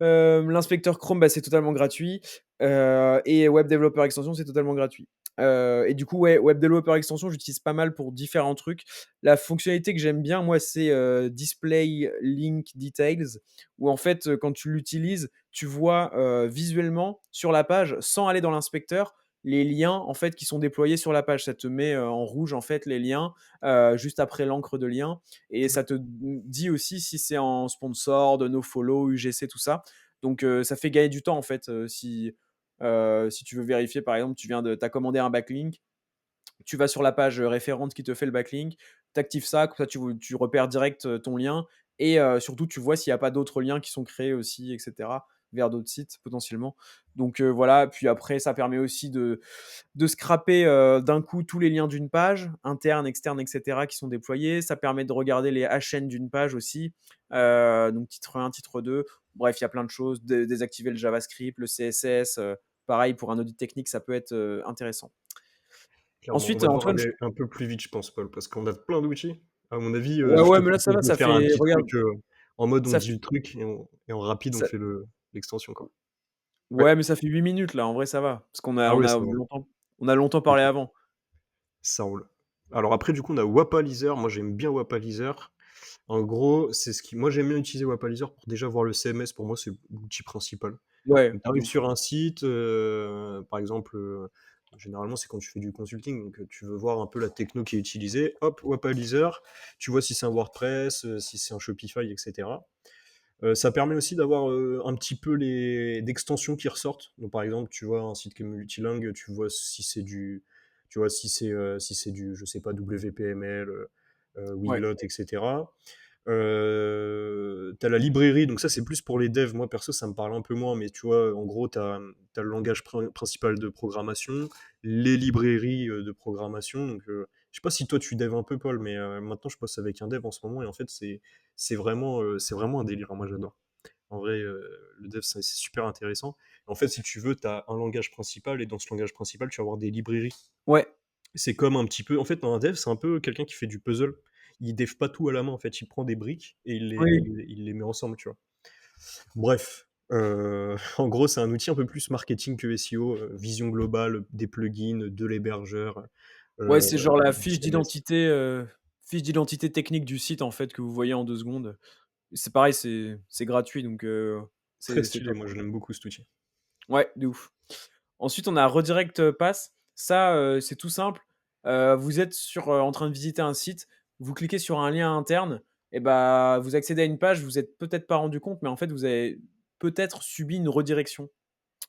A: L'inspecteur Chrome, bah, c'est totalement gratuit, et Web Developer Extension, c'est totalement gratuit. Et du coup, ouais, Web Developer Extension, j'utilise pas mal pour différents trucs. La fonctionnalité que j'aime bien, moi, c'est, Display Link Details, où en fait, quand tu l'utilises, tu vois, visuellement sur la page, sans aller dans l'inspecteur, les liens, en fait, qui sont déployés sur la page. Ça te met, en rouge, en fait, les liens, juste après l'encre de lien, et
B: Ouais.
A: ça te dit aussi si c'est en sponsor, de nofollow, UGC, tout ça. Donc, ça fait gagner du temps en fait. Si tu veux vérifier, par exemple, tu as commandé un backlink, tu vas sur la page référente qui te fait le backlink, tu actives ça, comme ça tu repères direct ton lien, et surtout tu vois s'il n'y a pas d'autres liens qui sont créés aussi, etc., vers d'autres sites potentiellement. Donc voilà, puis après ça permet aussi de scraper d'un coup tous les liens d'une page, interne, externe, etc., qui sont déployés. Ça permet de regarder les HN d'une page aussi, donc titre 1, titre 2. Bref, il y a plein de choses. Désactiver le JavaScript, le CSS. Pareil, pour un audit technique, ça peut être intéressant.
B: Clairement, on
A: Ensuite,
B: va devoir
A: Antoine,
B: aller un peu plus vite, je pense, Paul, parce qu'on a plein d'outils. À mon avis,
A: ouais,
B: je te
A: ouais, mais là, ça
B: propose
A: va,
B: de
A: ça
B: faire un
A: fait.
B: petit
A: Regarde,
B: truc, en mode on
A: ça
B: dit
A: fait.
B: le truc et en rapide on
A: Ça...
B: fait l'extension, quoi. Ouais.
A: Ouais, mais ça fait 8 minutes là, en vrai, ça va. Parce qu'on a,
B: Ah
A: on
B: ouais,
A: a
B: ça va.
A: longtemps, on a longtemps parlé
B: OK,
A: avant.
B: ça roule. Alors après, du coup, on a Wapalizer. Moi, j'aime bien Wapalizer. En gros, c'est ce qui moi, j'aime bien utiliser Wapalizer pour déjà voir le CMS. Pour moi, c'est l'outil principal.
A: Ouais,
B: Donc tu
A: de
B: arrives
A: ouf.
B: sur un site, par exemple, généralement, c'est quand tu fais du consulting, donc tu veux voir un peu la techno qui est utilisée. Hop, Wapalizer, tu vois si c'est un WordPress, si c'est un Shopify, et cetera. Ça permet aussi d'avoir, un petit peu les d'extensions qui ressortent. Donc par exemple, tu vois un site qui est multilingue, tu vois si c'est du tu vois si c'est du, je sais pas, WPML,
A: Ouais,
B: Winglot, et cetera. Tu la librairie, donc ça, c'est plus pour les devs. Moi, perso, ça me parle un peu moins, mais tu vois, en gros, tu as le langage principal de programmation, les librairies, de programmation. Donc, je sais pas si toi, tu dev un peu, Paul, mais maintenant, je bosse avec un dev en ce moment et en fait, c'est vraiment un délire, hein. Moi, j'adore. En vrai, le dev, c'est super intéressant. En fait, si tu veux, tu as un langage principal et dans ce langage principal, tu vas avoir des librairies.
A: ouais,
B: C'est comme un petit peu en fait, un dev, c'est un peu quelqu'un qui fait du puzzle. Il dev pas tout à la main, en fait, il prend des briques et
A: oui.
B: il les met ensemble, tu vois? Bref, en gros, c'est un outil un peu plus marketing que SEO, vision globale, des plugins, de l'hébergeur,
A: Ouais, c'est genre la
B: du
A: fiche
B: CMS.
A: d'identité, fiche d'identité technique du site, en fait, que vous voyez en 2 secondes. C'est pareil, c'est gratuit, donc
B: Très
A: c'est
B: stylé,
A: top,
B: moi
A: quoi.
B: je l'aime beaucoup cet outil.
A: Ouais, de ouf. Ensuite, on a Redirect Pass. Ça, c'est tout simple. Vous êtes en train de visiter un site, vous cliquez sur un lien interne, et bah, vous accédez à une page, vous êtes peut-être pas rendu compte, mais en fait, vous avez peut-être subi une redirection.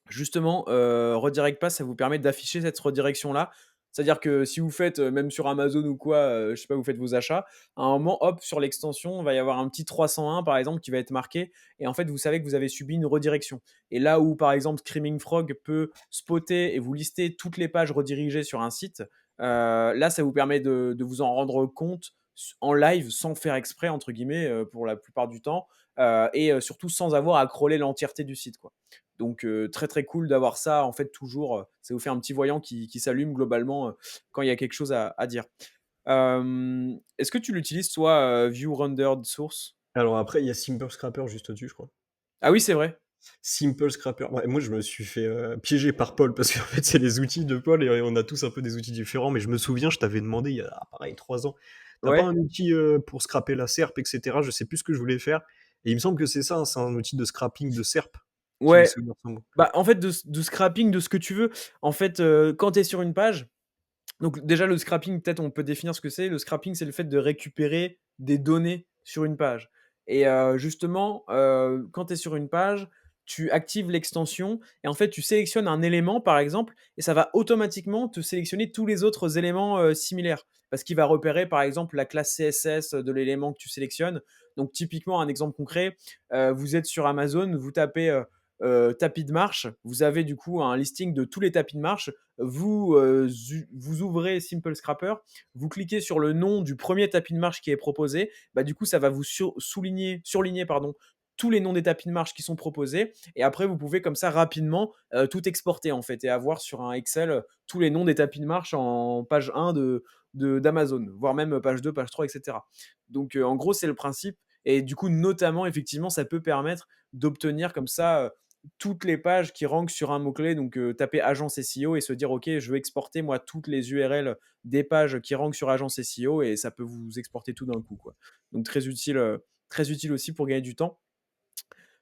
A: Justement, Redirect Pass, ça vous permet d'afficher cette redirection-là. C'est-à-dire que si vous faites, même sur Amazon ou quoi, je sais pas, vous faites vos achats, à un moment, hop, sur l'extension, il va y avoir un petit 301 par exemple qui va être marqué, et en fait, vous savez que vous avez subi une redirection. Et là où, par exemple, Screaming Frog peut spotter et vous lister toutes les pages redirigées sur un site, là, ça vous permet de vous en rendre compte en live, sans faire exprès, entre guillemets, pour la plupart du temps, et surtout sans avoir à crawler l'entièreté du site, quoi. Donc très très cool d'avoir ça en fait toujours. Ça vous fait un petit voyant qui s'allume globalement quand il y a quelque chose à dire. Est-ce que tu l'utilises toi, View Rendered Source?
B: Alors après, il y a Simple Scrapper juste au-dessus, je crois.
A: Ah oui, c'est vrai.
B: Simple Scrapper, ouais, moi je me suis fait, piéger par Paul parce qu'en fait, c'est les outils de Paul et on a tous un peu des outils différents, mais je me souviens, je t'avais demandé il y a pareil 3 ans: «Tu as pas
A: Ouais,
B: un outil, pour scraper la SERP?» et cetera. Je sais plus ce que je voulais faire et il me semble que c'est ça, hein, c'est un outil de scrapping de SERP, si mes
A: ouais.
B: souvenirs sont bons.
A: Bah en fait de scrapping de ce que tu veux. En fait, quand tu es sur une page, Donc déjà le scrapping, peut-être on peut définir ce que c'est. Le scrapping, c'est le fait de récupérer des données sur une page et justement, quand tu es sur une page, tu actives l'extension et en fait, tu sélectionnes un élément, par exemple et ça va automatiquement te sélectionner tous les autres éléments, similaires. Parce qu'il va repérer, par exemple, la classe CSS de l'élément que tu sélectionnes. Donc typiquement, un exemple concret, vous êtes sur Amazon, vous tapez, tapis de marche, vous avez du coup un listing de tous les tapis de marche vous ouvrez Simple Scrapper, vous cliquez sur le nom du premier tapis de marche qui est proposé, bah, du coup, ça va vous surligner pardon, tous les noms des tapis de marche qui sont proposés. Et après, vous pouvez comme ça rapidement tout exporter en fait et avoir sur un Excel tous les noms des tapis de marche en page 1 d'Amazon, voire même page 2, page 3, etc. Donc, en gros, c'est le principe. Et du coup, notamment, effectivement, ça peut permettre d'obtenir comme ça toutes les pages qui rankent sur un mot-clé, donc taper agence SEO et se dire: «OK, je veux exporter moi toutes les URL des pages qui rankent sur agence SEO» et ça peut vous exporter tout d'un coup, quoi. Donc très utile aussi pour gagner du temps.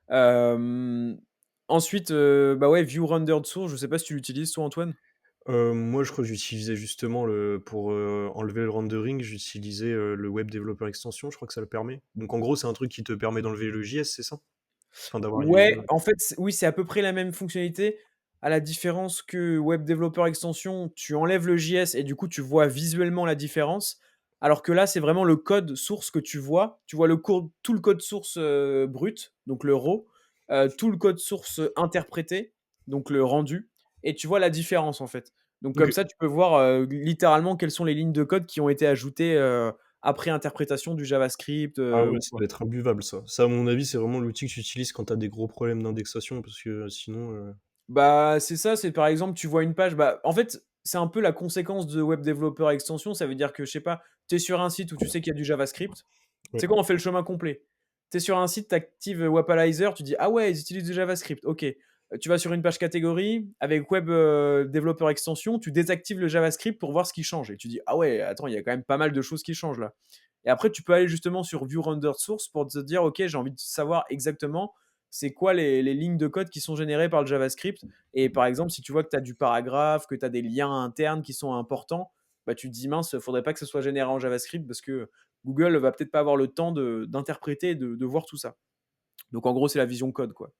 A: Hem, Ensuite, bah, ouais, view rendered source, je sais pas si tu l'utilises toi, Antoine?
B: Moi, je crois que j'utilisais justement le pour, enlever le rendering, j'utilisais, le Web Developer Extension, je crois que ça le permet. Donc en gros, c'est un truc qui te permet d'enlever le JS, c'est ça? Enfin d'avoir une
A: Ouais,
B: vision
A: en fait, oui, c'est à peu près la même fonctionnalité, à la différence que Web Developer Extension, tu enlèves le JS et du coup, tu vois visuellement la différence. Alors que là, c'est vraiment le code source que tu vois. Tu vois tout le code source brut, donc le raw, tout le code source interprété, donc le rendu, et tu vois la différence en fait. Donc comme
B: OK.
A: ça, tu peux voir littéralement quelles sont les lignes de code qui ont été ajoutées après interprétation du JavaScript
B: Ah ouais,
A: ou
B: ça
A: quoi.
B: doit être imbuvable ça. Ça, à mon avis, c'est vraiment l'outil que tu utilises quand tu as des gros problèmes d'indexation parce que sinon,
A: Bah, c'est ça, c'est par exemple, tu vois une page, bah, en fait, c'est un peu la conséquence de Web Developer Extension. Ça veut dire que, je sais pas, tu es sur un site où tu sais qu'il y a du JavaScript. Tu
B: ouais.
A: sais quoi? On fait le chemin complet. Tu es sur un site, tu actives Wapalizer, tu dis: «Ah ouais, ils utilisent du JavaScript, OK». Tu vas sur une page catégorie, avec Web, Developer Extension, tu désactives le JavaScript pour voir ce qui change et tu dis: «Ah ouais, attends, il y a quand même pas mal de choses qui changent là». Et après, tu peux aller justement sur View Rendered Source pour te dire: «OK, j'ai envie de savoir exactement c'est quoi les lignes de code qui sont générées par le JavaScript». Et par exemple, si tu vois que tu as du paragraphe, que tu as des liens internes qui sont importants, bah, tu te dis: «Mince, faudrait pas que ce soit généré en JavaScript parce que Google va peut-être pas avoir le temps d'interpréter et de voir tout ça». Donc en gros, c'est la vision code, quoi.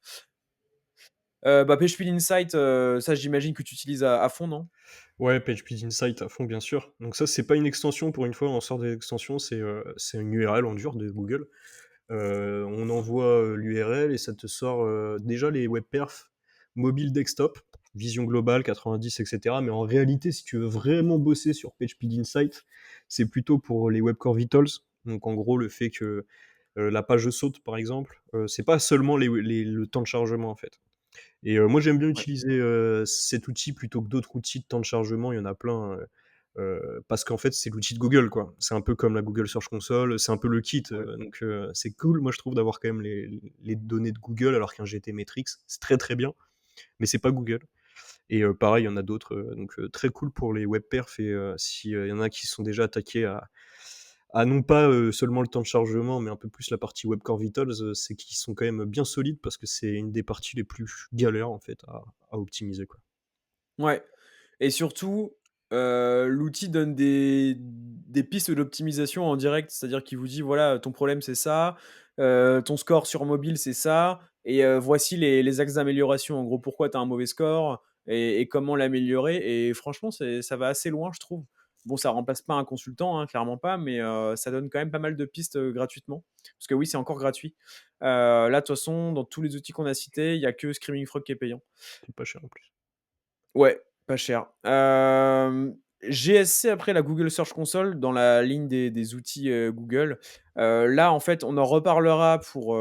A: Bah, PageSpeed Insight, ça j'imagine que tu utilises à fond, non?
B: Ouais, PageSpeed Insight à fond, bien sûr. Donc ça, c'est pas une extension pour une fois, on sort des extensions, c'est une URL en dur de Google. On envoie, l'URL et ça te sort, déjà les webperf mobile desktop, vision globale 90 et cetera. Mais en réalité, si tu veux vraiment bosser sur PageSpeed Insight, c'est plutôt pour les web core vitals. Donc en gros, le fait que, la page saute, par exemple, c'est pas seulement le temps de chargement, en fait. Et moi, j'aime bien
A: Ouais,
B: utiliser, cet outil plutôt que d'autres outils de temps de chargement. Il y en a plein, parce qu'en fait, c'est l'outil de Google, quoi. C'est un peu comme la Google Search Console, c'est un peu le kit,
A: ouais.
B: donc c'est cool, moi, je trouve, d'avoir quand même les données de Google, alors qu'un GTmetrix, c'est très, très bien, mais c'est pas Google. Et pareil, il y en a d'autres, donc très cool pour les web perfs. Et si, il y en a qui sont déjà attaqués à non pas, seulement le temps de chargement, mais un peu plus la partie web core vitals, c'est qu'ils sont quand même bien solides parce que c'est une des parties les plus galères, en fait, à optimiser, quoi.
A: Ouais. Et surtout, l'outil donne des pistes d'optimisation en direct. C'est-à-dire qu'il vous dit: «Voilà, ton problème, c'est ça, ton score sur mobile, c'est ça et voici les axes d'amélioration. En gros, pourquoi tu as un mauvais score et comment l'améliorer». Et franchement, ça va assez loin, je trouve. Bon, ça remplace pas un consultant, hein, clairement pas, mais ça donne quand même pas mal de pistes, gratuitement. Parce que oui, c'est encore gratuit. Là, de toute façon, dans tous les outils qu'on a cités, il y a que Screaming Frog qui est payant.
B: C'est pas cher en plus.
A: Ouais, pas cher. GSC après la Google Search Console dans la ligne des outils, Google. Là, en fait, on en reparlera pour,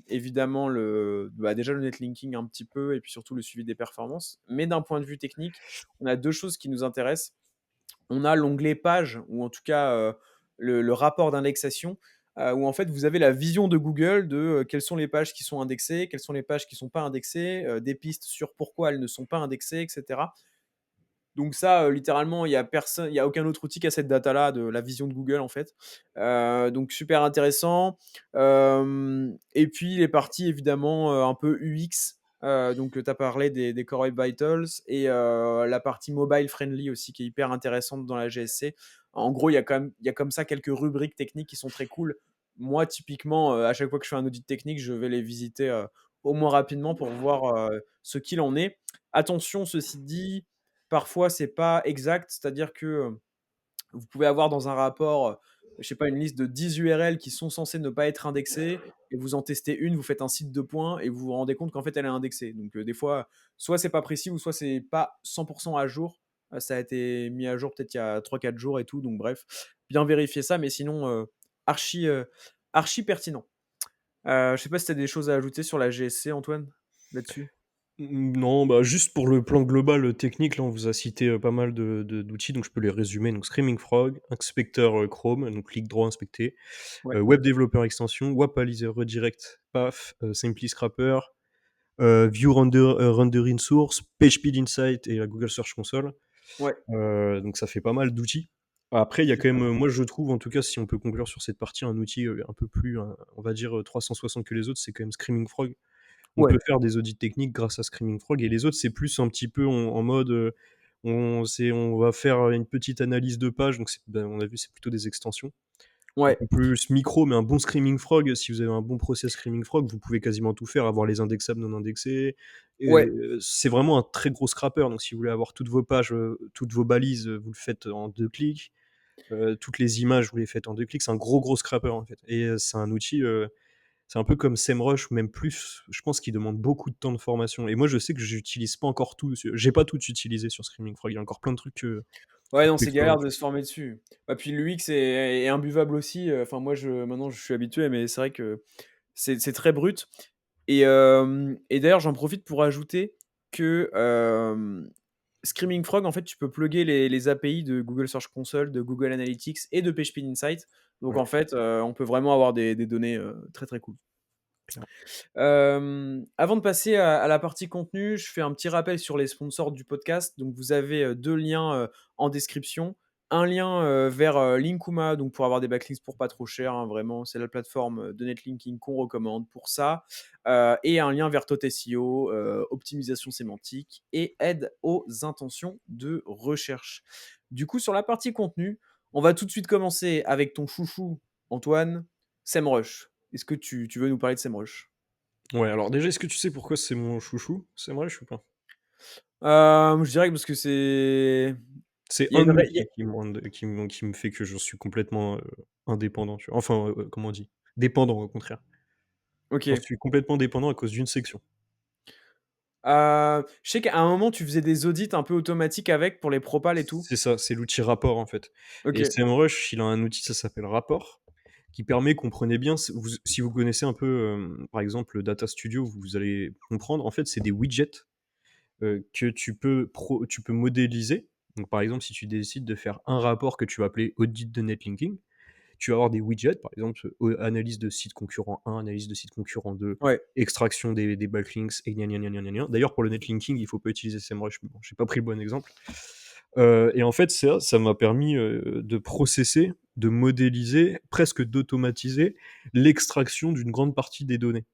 A: évidemment bah, déjà le netlinking un petit peu et puis surtout le suivi des performances. Mais d'un point de vue technique, on a 2 choses qui nous intéressent. On a l'onglet pages ou en tout cas, le rapport d'indexation, où en fait vous avez la vision de Google de, quelles sont les pages qui sont indexées, quelles sont les pages qui sont pas indexées, des pistes sur pourquoi elles ne sont pas indexées et cetera. Donc ça, littéralement, il y a aucun autre outil qui a cette data-là de la vision de Google, en fait. Donc super intéressant. Et puis les parties évidemment, un peu UX. Donc, tu as parlé des Core Web Vitals et la partie mobile friendly aussi qui est hyper intéressante dans la GSC. En gros, il y a comme ça quelques rubriques techniques qui sont très cool. Moi, typiquement, à chaque fois que je fais un audit technique, je vais les visiter, au moins rapidement pour voir, ce qu'il en est. Attention, ceci dit, parfois c'est pas exact, c'est-à-dire que, vous pouvez avoir dans un rapport, je sais pas, une liste de 10 URL qui sont censées ne pas être indexées et vous en testez une, vous faites un site de points et vous vous rendez compte qu'en fait elle est indexée. Donc, des fois, soit c'est pas précis ou soit c'est pas 100 à jour. Ça a été mis à jour peut-être il y a 3 4 jours et tout, donc bref, bien vérifier ça, mais sinon, archi, archi pertinent. Je sais pas si tu as des choses à ajouter sur la GSC, Antoine, là-dessus?
B: Non, bah, juste pour le plan global, technique, là, on vous a cité, pas mal d'outils, donc je peux les résumer. Donc Screaming Frog, Inspecteur, Chrome, donc clic droit inspecter,
A: Ouais,
B: Web Developer Extension, WAP-Analyzer Redirect, PAF, Simply Scrapper, Rendering Source, PageSpeed Insight et la Google Search Console.
A: ouais,
B: Donc ça fait pas mal d'outils. Après, il y a
A: c'est
B: quand
A: ça.
B: même, moi je trouve, en tout cas, si on peut conclure sur cette partie, un outil, un peu plus, on va dire, 360 que les autres, c'est quand même Screaming Frog. On
A: Ouais,
B: peut faire des audits techniques grâce à Screaming Frog et les autres, c'est plus un petit peu en mode, on va faire une petite analyse de page, donc on a vu, c'est plutôt des extensions. Un
A: ouais,
B: peu plus micro, mais un bon Screaming Frog, si vous avez un bon process Screaming Frog, vous pouvez quasiment tout faire, avoir les indexables, non indexés. Et
A: ouais,
B: c'est vraiment un très gros scrapper, donc si vous voulez avoir toutes vos pages, toutes vos balises, vous le faites en 2 clics. Toutes les images, vous les faites en 2 clics. C'est un gros, gros scrapper, en fait. Et c'est un outil, c'est un peu comme SEMrush ou même plus, je pense qu'il demande beaucoup de temps de formation. Et moi, je sais que j'utilise pas encore tout, j'ai pas tout utilisé sur Screaming Frog. Il y a encore plein de trucs
A: ouais,
B: qu'il
A: non,
B: faut
A: c'est
B: explorer.
A: galère de se former dessus. Et puis l'UX est imbuvable aussi, enfin moi maintenant je suis habitué, mais c'est vrai que c'est très brut et d'ailleurs j'en profite pour ajouter que, Screaming Frog en fait tu peux plugger les API de Google Search Console, de Google Analytics et de PageSpeed Insight. Donc
B: Ouais,
A: en fait, on peut vraiment avoir des données, très, très cool.
B: clairement.
A: Avant de passer à la partie contenu, je fais un petit rappel sur les sponsors du podcast. Donc vous avez, 2 liens, en description. Un lien, vers, Linkuma, donc pour avoir des backlinks pour pas trop cher, hein, vraiment, c'est la plateforme, de netlinking qu'on recommande pour ça. Et un lien vers ToTSEO, optimisation sémantique et aide aux intentions de recherche. Du coup, sur la partie contenu, on va tout de suite commencer avec ton chouchou, Antoine, SEMrush. Est-ce que tu veux nous parler de SEMrush?
B: Ouais, alors déjà, est-ce que tu sais pourquoi c'est mon chouchou, SEMrush ou pas?
A: Je dirais que parce que c'est
B: C'est
A: il y a
B: un
A: une ré il y a
B: outil qui me fait que je suis complètement, indépendant, tu vois? Enfin, comment on dit? Dépendant, au contraire. J'en
A: OK.
B: suis complètement dépendant à cause d'une section.
A: Je sais qu'à un moment, tu faisais des audits un peu automatiques avec pour les propals et tout?
B: C'est ça, c'est l'outil rapport, en fait. Et
A: OK.
B: SEMrush, il a un outil, ça s'appelle rapport, qui permet, comprenez bien, si vous connaissez un peu, par exemple, Data Studio, vous allez comprendre, en fait, c'est des widgets, que tu peux modéliser. Donc par exemple, si tu décides de faire un rapport que tu vas appeler audit de netlinking, tu vas avoir des widgets, par exemple, analyse de site concurrent 1, analyse de site concurrent 2,
A: Ouais.
B: extraction des backlinks et gna gna gna gna gna gna. D'ailleurs, pour le netlinking, il faut pas utiliser SEMrush, mais bon, j'ai pas pris le bon exemple. Et en fait, ça m'a permis, de processer, de modéliser, presque d'automatiser l'extraction d'une grande partie des données.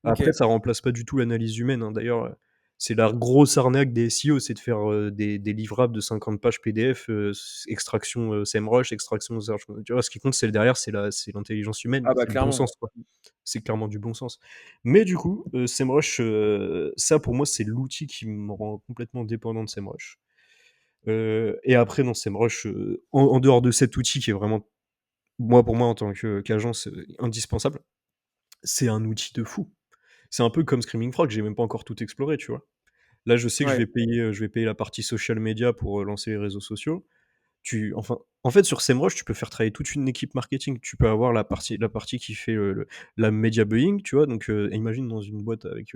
B: Après,
A: OK.
B: ça remplace pas du tout l'analyse humaine, hein. D'ailleurs, c'est la grosse arnaque des SEO, c'est de faire, des livrables de 50 pages PDF, extraction, SEMrush, extraction Search, tu vois? Ce qui compte, c'est le derrière, c'est l'intelligence humaine,
A: Ah bah,
B: c'est le bon
A: clairement.
B: sens, quoi. C'est clairement du bon sens. Mais du coup, SEMrush, ça pour moi, c'est l'outil qui me rend complètement dépendant de SEMrush. Et après non, SEMrush, en dehors de cet outil qui est vraiment, moi, pour moi, en tant qu'agence, indispensable, c'est un outil de fou. C'est un peu comme Screaming Frog, j'ai même pas encore tout exploré, tu vois? Là, je sais que
A: Ouais.
B: je vais payer la partie social media pour, lancer les réseaux sociaux. En fait, sur SEMrush, tu peux faire travailler toute une équipe marketing. Tu peux avoir la partie qui fait, la media buying, tu vois? Donc, imagine dans une boîte avec,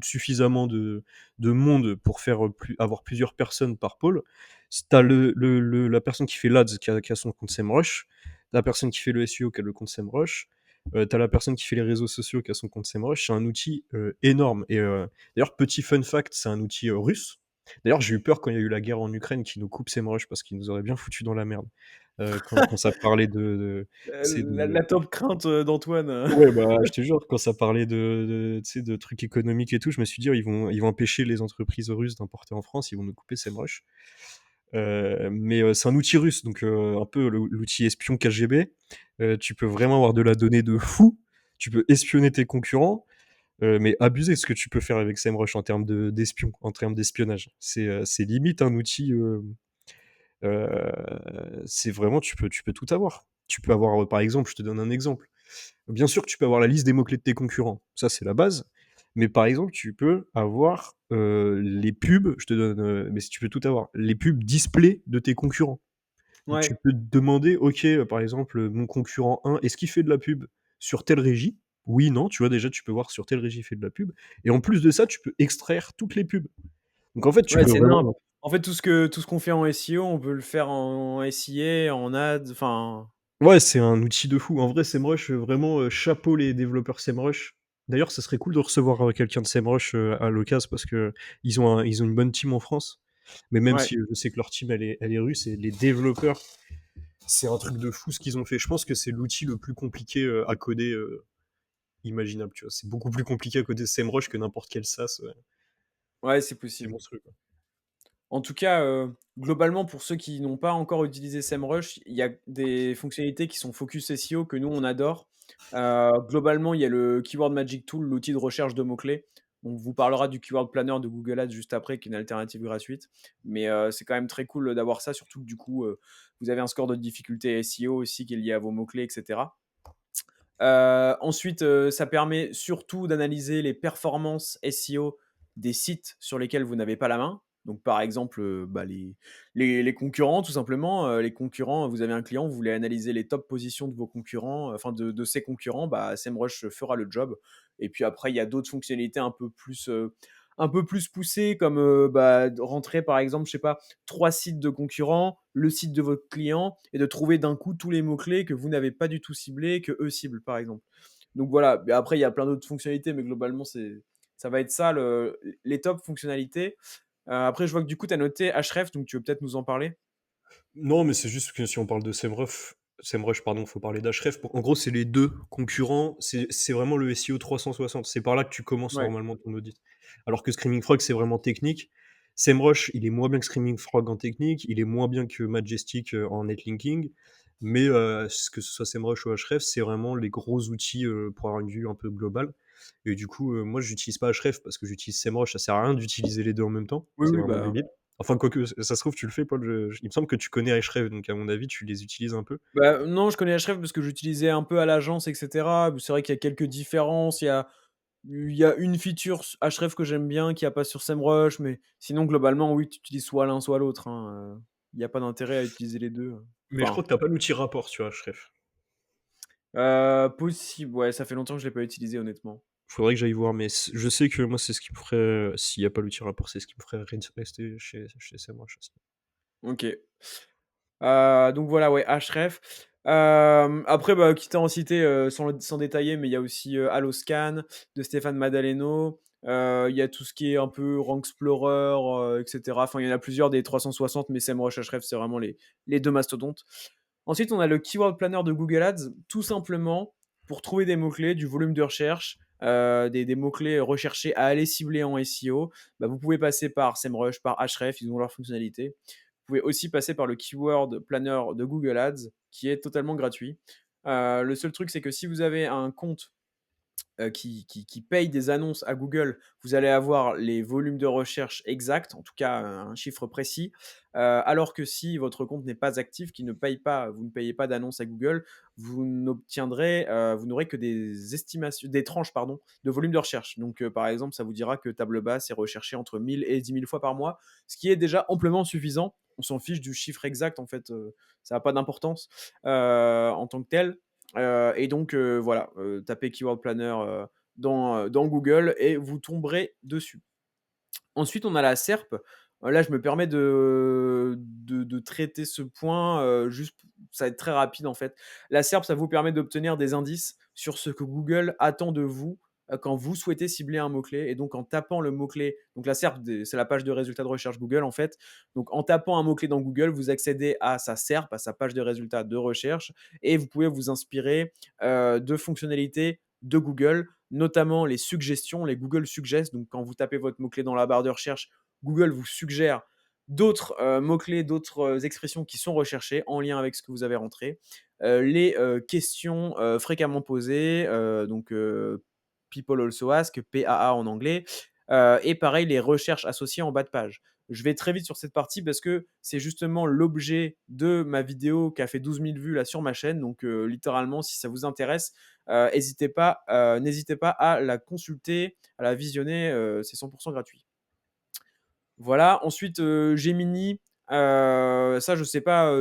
B: suffisamment de monde pour faire, avoir plusieurs personnes par pôle. Tu as la personne qui fait l'ads qui a son compte SEMrush, la personne qui fait le SEO qui a le compte SEMrush, tu as la personne qui fait les réseaux sociaux qui a son compte SEMrush. C'est un outil, énorme et d'ailleurs, petit fun fact, c'est un outil, russe. D'ailleurs, j'ai eu peur quand il y a eu la guerre en Ukraine qu'ils nous coupent SEMrush parce qu'ils nous auraient bien foutus dans la merde. Quand ça parlait de tu sais
A: La
B: de
A: top crainte, d'Antoine,
B: ouais, bah, je te jure, quand ça parlait tu sais, de trucs économiques et tout, je me suis dit: «Oh, ils vont empêcher les entreprises russes d'importer en France, ils vont nous couper SEMrush». Mais c'est un outil russe, donc un peu l'outil espion KGB. Tu peux vraiment avoir de la donnée de fou. Tu peux espionner tes concurrents, mais abuser ce que tu peux faire avec SEMrush en termes d'espion, en termes d'espionnage. C'est limite un outil, c'est vraiment tu peux tout avoir. Tu peux avoir, par exemple, je te donne un exemple. Bien sûr que tu peux avoir la liste des mots-clés de tes concurrents, ça c'est la base. Mais par exemple, tu peux avoir, les pubs, je te donne, mais si tu peux tout avoir, les pubs display de tes concurrents. Donc tu
A: ouais.
B: peux te demander: «OK, par exemple, mon concurrent 1, est-ce qu'il fait de la pub sur telle régie?» Oui, non, tu vois? Déjà, tu peux voir sur telle régie il fait de la pub et en plus de ça, tu peux extraire toutes les pubs. Donc en fait, tu
A: Ouais,
B: peux
A: c'est nimp.
B: vraiment
A: En fait, tout ce qu'on fait en SEO, on peut le faire en SIA, en ads, enfin,
B: ouais, c'est un outil de fou. En vrai, SEMrush, vraiment, chapeau les développeurs SEMrush. D'ailleurs, ça serait cool de recevoir, quelqu'un de SEMrush, à l'occasion parce qu'ils ont une bonne team en France. Mais même
A: ouais.
B: si, je sais que leur team elle est russe et les développeurs, c'est un truc de fou ce qu'ils ont fait. Je pense que c'est l'outil le plus compliqué, à coder, imaginable, tu vois? C'est beaucoup plus compliqué à coder SEMrush que n'importe quel SaaS,
A: Ouais, c'est
B: c'est
A: possible.
B: monstrueux, quoi.
A: En tout cas, globalement, pour ceux qui n'ont pas encore utilisé SEMrush, il y a des fonctionnalités qui sont focus SEO que nous, on adore. Globalement, il y a le Keyword Magic Tool, l'outil de recherche de mots-clés. On vous parlera du Keyword Planner de Google Ads juste après, qui est une alternative gratuite. Mais c'est quand même très cool d'avoir ça, surtout que du coup, vous avez un score de difficulté SEO aussi qui est lié à vos mots-clés, etc. Ensuite, ça permet surtout d'analyser les performances SEO des sites sur lesquels vous n'avez pas la main. Donc par exemple, bah, les concurrents tout simplement, les concurrents, vous avez un client, vous voulez analyser les top positions de vos concurrents, enfin de ses concurrents, bah, SEMrush fera le job. Et puis après, il y a d'autres fonctionnalités un peu plus poussées comme, bah, de rentrer par exemple, je sais pas, 3 sites de concurrents, le site de votre client et de trouver d'un coup tous les mots-clés que vous n'avez pas du tout ciblés, que eux ciblent, par exemple. Donc voilà, mais après, il y a plein d'autres fonctionnalités, mais globalement, ça va être ça, les top fonctionnalités. Après, je vois que du coup, tu as noté Href, donc tu veux peut-être nous en parler.
B: Non, mais c'est juste que si on parle de SEMrush, pardon, faut parler d'Ahref. En gros, c'est les 2 concurrents, c'est vraiment le SEO 360. C'est par là que tu commences
A: Ouais.
B: normalement ton audit. Alors que Screaming Frog, c'est vraiment technique. SEMrush, il est moins bien que Screaming Frog en technique, il est moins bien que Majestic, en netlinking, mais que ce soit SEMrush ou Ahref, c'est vraiment les gros outils, pour avoir une vue un peu globale et du coup, moi, j'utilise pas Ahref parce que j'utilise SEMrush, ça sert à rien d'utiliser les 2 en même temps,
A: Oui,
B: c'est
A: oui,
B: vraiment
A: bah,
B: débile. Enfin, quoique, ça se trouve, tu le fais, Paul. Il me semble que tu connais Ahref, donc à mon avis, tu les utilises un peu.
A: non, je connais Href parce que j'utilisais un peu à l'agence, et cetera. C'est vrai qu'il y a quelques différences. Il y a une feature Href que j'aime bien qui y a pas sur SEMrush, mais sinon, globalement, oui, tu utilises soit l'un, soit l'autre, hein, il y a pas d'intérêt à utiliser les 2.
B: Mais je crois
A: Enfin,
B: que t'as pas l'outil rapport sur Ahref.
A: possible, ouais, ça fait longtemps que je l'ai pas utilisé honnêtement.
B: Faudrait que j'aille voir, mais je sais que moi, c'est ce qui me ferait, s'il y a pas l'outil rapport, c'est ce qui me ferait rester chez SEMrush aussi.
A: OK. Donc voilà, ouais, Href. Après, bah, quitte à en citer, sans détailler, mais il y a aussi, Alloscan de Stéphane Madaleno. Il y a tout ce qui est un peu Rank Explorer, et cetera. Enfin, il y en a plusieurs des 360, mais SEMrush, Href, c'est vraiment les 2 mastodontes. Ensuite, on a le Keyword Planner de Google Ads, tout simplement pour trouver des mots-clés, du volume de recherche, des mots-clés recherchés à aller cibler en SEO. Bah, vous pouvez passer par SEMrush, par Href, ils ont leurs fonctionnalités. Vous pouvez aussi passer par le Keyword Planner de Google Ads, qui est totalement gratuit. Le seul truc, c'est que si vous avez un compte qui paye des annonces à Google, vous allez avoir les volumes de recherche exacts, en tout cas un chiffre précis. Alors que si votre compte n'est pas actif, qui ne paye pas, vous ne payez pas d'annonces à Google, vous n'aurez que des estimations, des tranches pardon, de volume de recherche. Donc par exemple, ça vous dira que table basse est recherchée entre 1000 et 10 000 fois par mois, ce qui est déjà amplement suffisant. On s'en fiche du chiffre exact en fait, ça n'a pas d'importance en tant que tel. Et donc, voilà, tapez Keyword Planner dans Google et vous tomberez dessus. Ensuite, on a la SERP. Là, je me permets de traiter ce point, juste, ça va être très rapide en fait. La SERP, ça vous permet d'obtenir des indices sur ce que Google attend de vous quand vous souhaitez cibler un mot-clé et donc en tapant le mot-clé, donc la SERP, c'est la page de résultats de recherche Google en fait. Donc en tapant un mot-clé dans Google, vous accédez à sa SERP, à sa page de résultats de recherche et vous pouvez vous inspirer de fonctionnalités de Google, notamment les suggestions, les Google Suggest. Donc quand vous tapez votre mot-clé dans la barre de recherche, Google vous suggère d'autres mots-clés, d'autres expressions qui sont recherchées en lien avec ce que vous avez rentré. Les questions fréquemment posées, donc People Also Ask, PAA en anglais, et pareil, les recherches associées en bas de page. Je vais très vite sur cette partie parce que c'est justement l'objet de ma vidéo qui a fait 12 000 vues là sur ma chaîne. Donc, littéralement, si ça vous intéresse, n'hésitez pas à la consulter, à la visionner, c'est 100% gratuit. Voilà, ensuite, Gemini, ça je sais pas,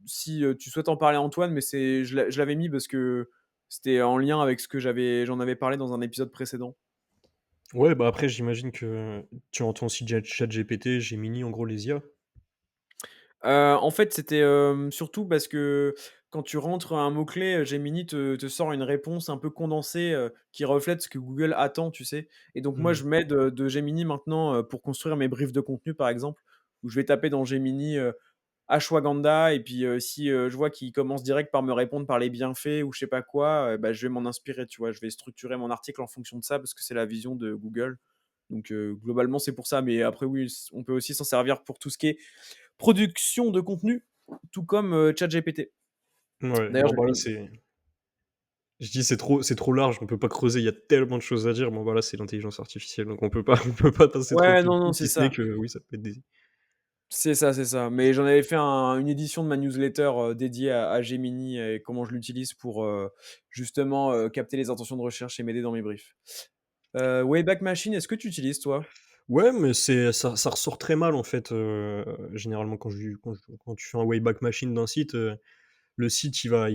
A: si, tu souhaites en parler Antoine, mais je l'avais mis parce que c'était en lien avec ce que j'en avais parlé dans un épisode précédent.
B: Ouais, bah, après j'imagine que tu entends aussi ChatGPT, Gemini, en gros les IA?
A: En fait, c'était, surtout parce que quand tu rentres un mot-clé, Gemini te sort une réponse un peu condensée, qui reflète ce que Google attend, tu sais? Et donc moi,
B: Mmh.
A: je m'aide, de Gemini maintenant, pour construire mes briefs de contenu, par exemple, où je vais taper dans Gemini, ashwagandha et puis, si, je vois qu'il commence direct par me répondre par les bienfaits ou je sais pas quoi, bah, je vais m'en inspirer, tu vois? Je vais structurer mon article en fonction de ça parce que c'est la vision de Google. Donc, globalement, c'est pour ça, mais après oui, on peut aussi s'en servir pour tout ce qui est production de contenu, tout comme, ChatGPT.
B: Ouais,
A: D'ailleurs,
B: bon, bah, là, je dis: «C'est trop large, on peut pas creuser, il y a tellement de choses à dire». Bon, voilà, c'est l'intelligence artificielle, donc on peut pas on peut pas passer trop de
A: ouais,
B: temps
A: non, non,
B: dessus,
A: c'est
B: si ce n'est
A: ça.
B: que oui, ça peut être des
A: C'est ça, c'est ça. Mais j'en avais fait une édition de ma newsletter, dédiée à Gemini et comment je l'utilise pour, justement, capter les intentions de recherche et m'aider dans mes briefs. Wayback Machine, est-ce que tu utilises toi?
B: ouais, mais ça ressort très mal, en fait, généralement quand tu fais un Wayback Machine d'un site, le site, il va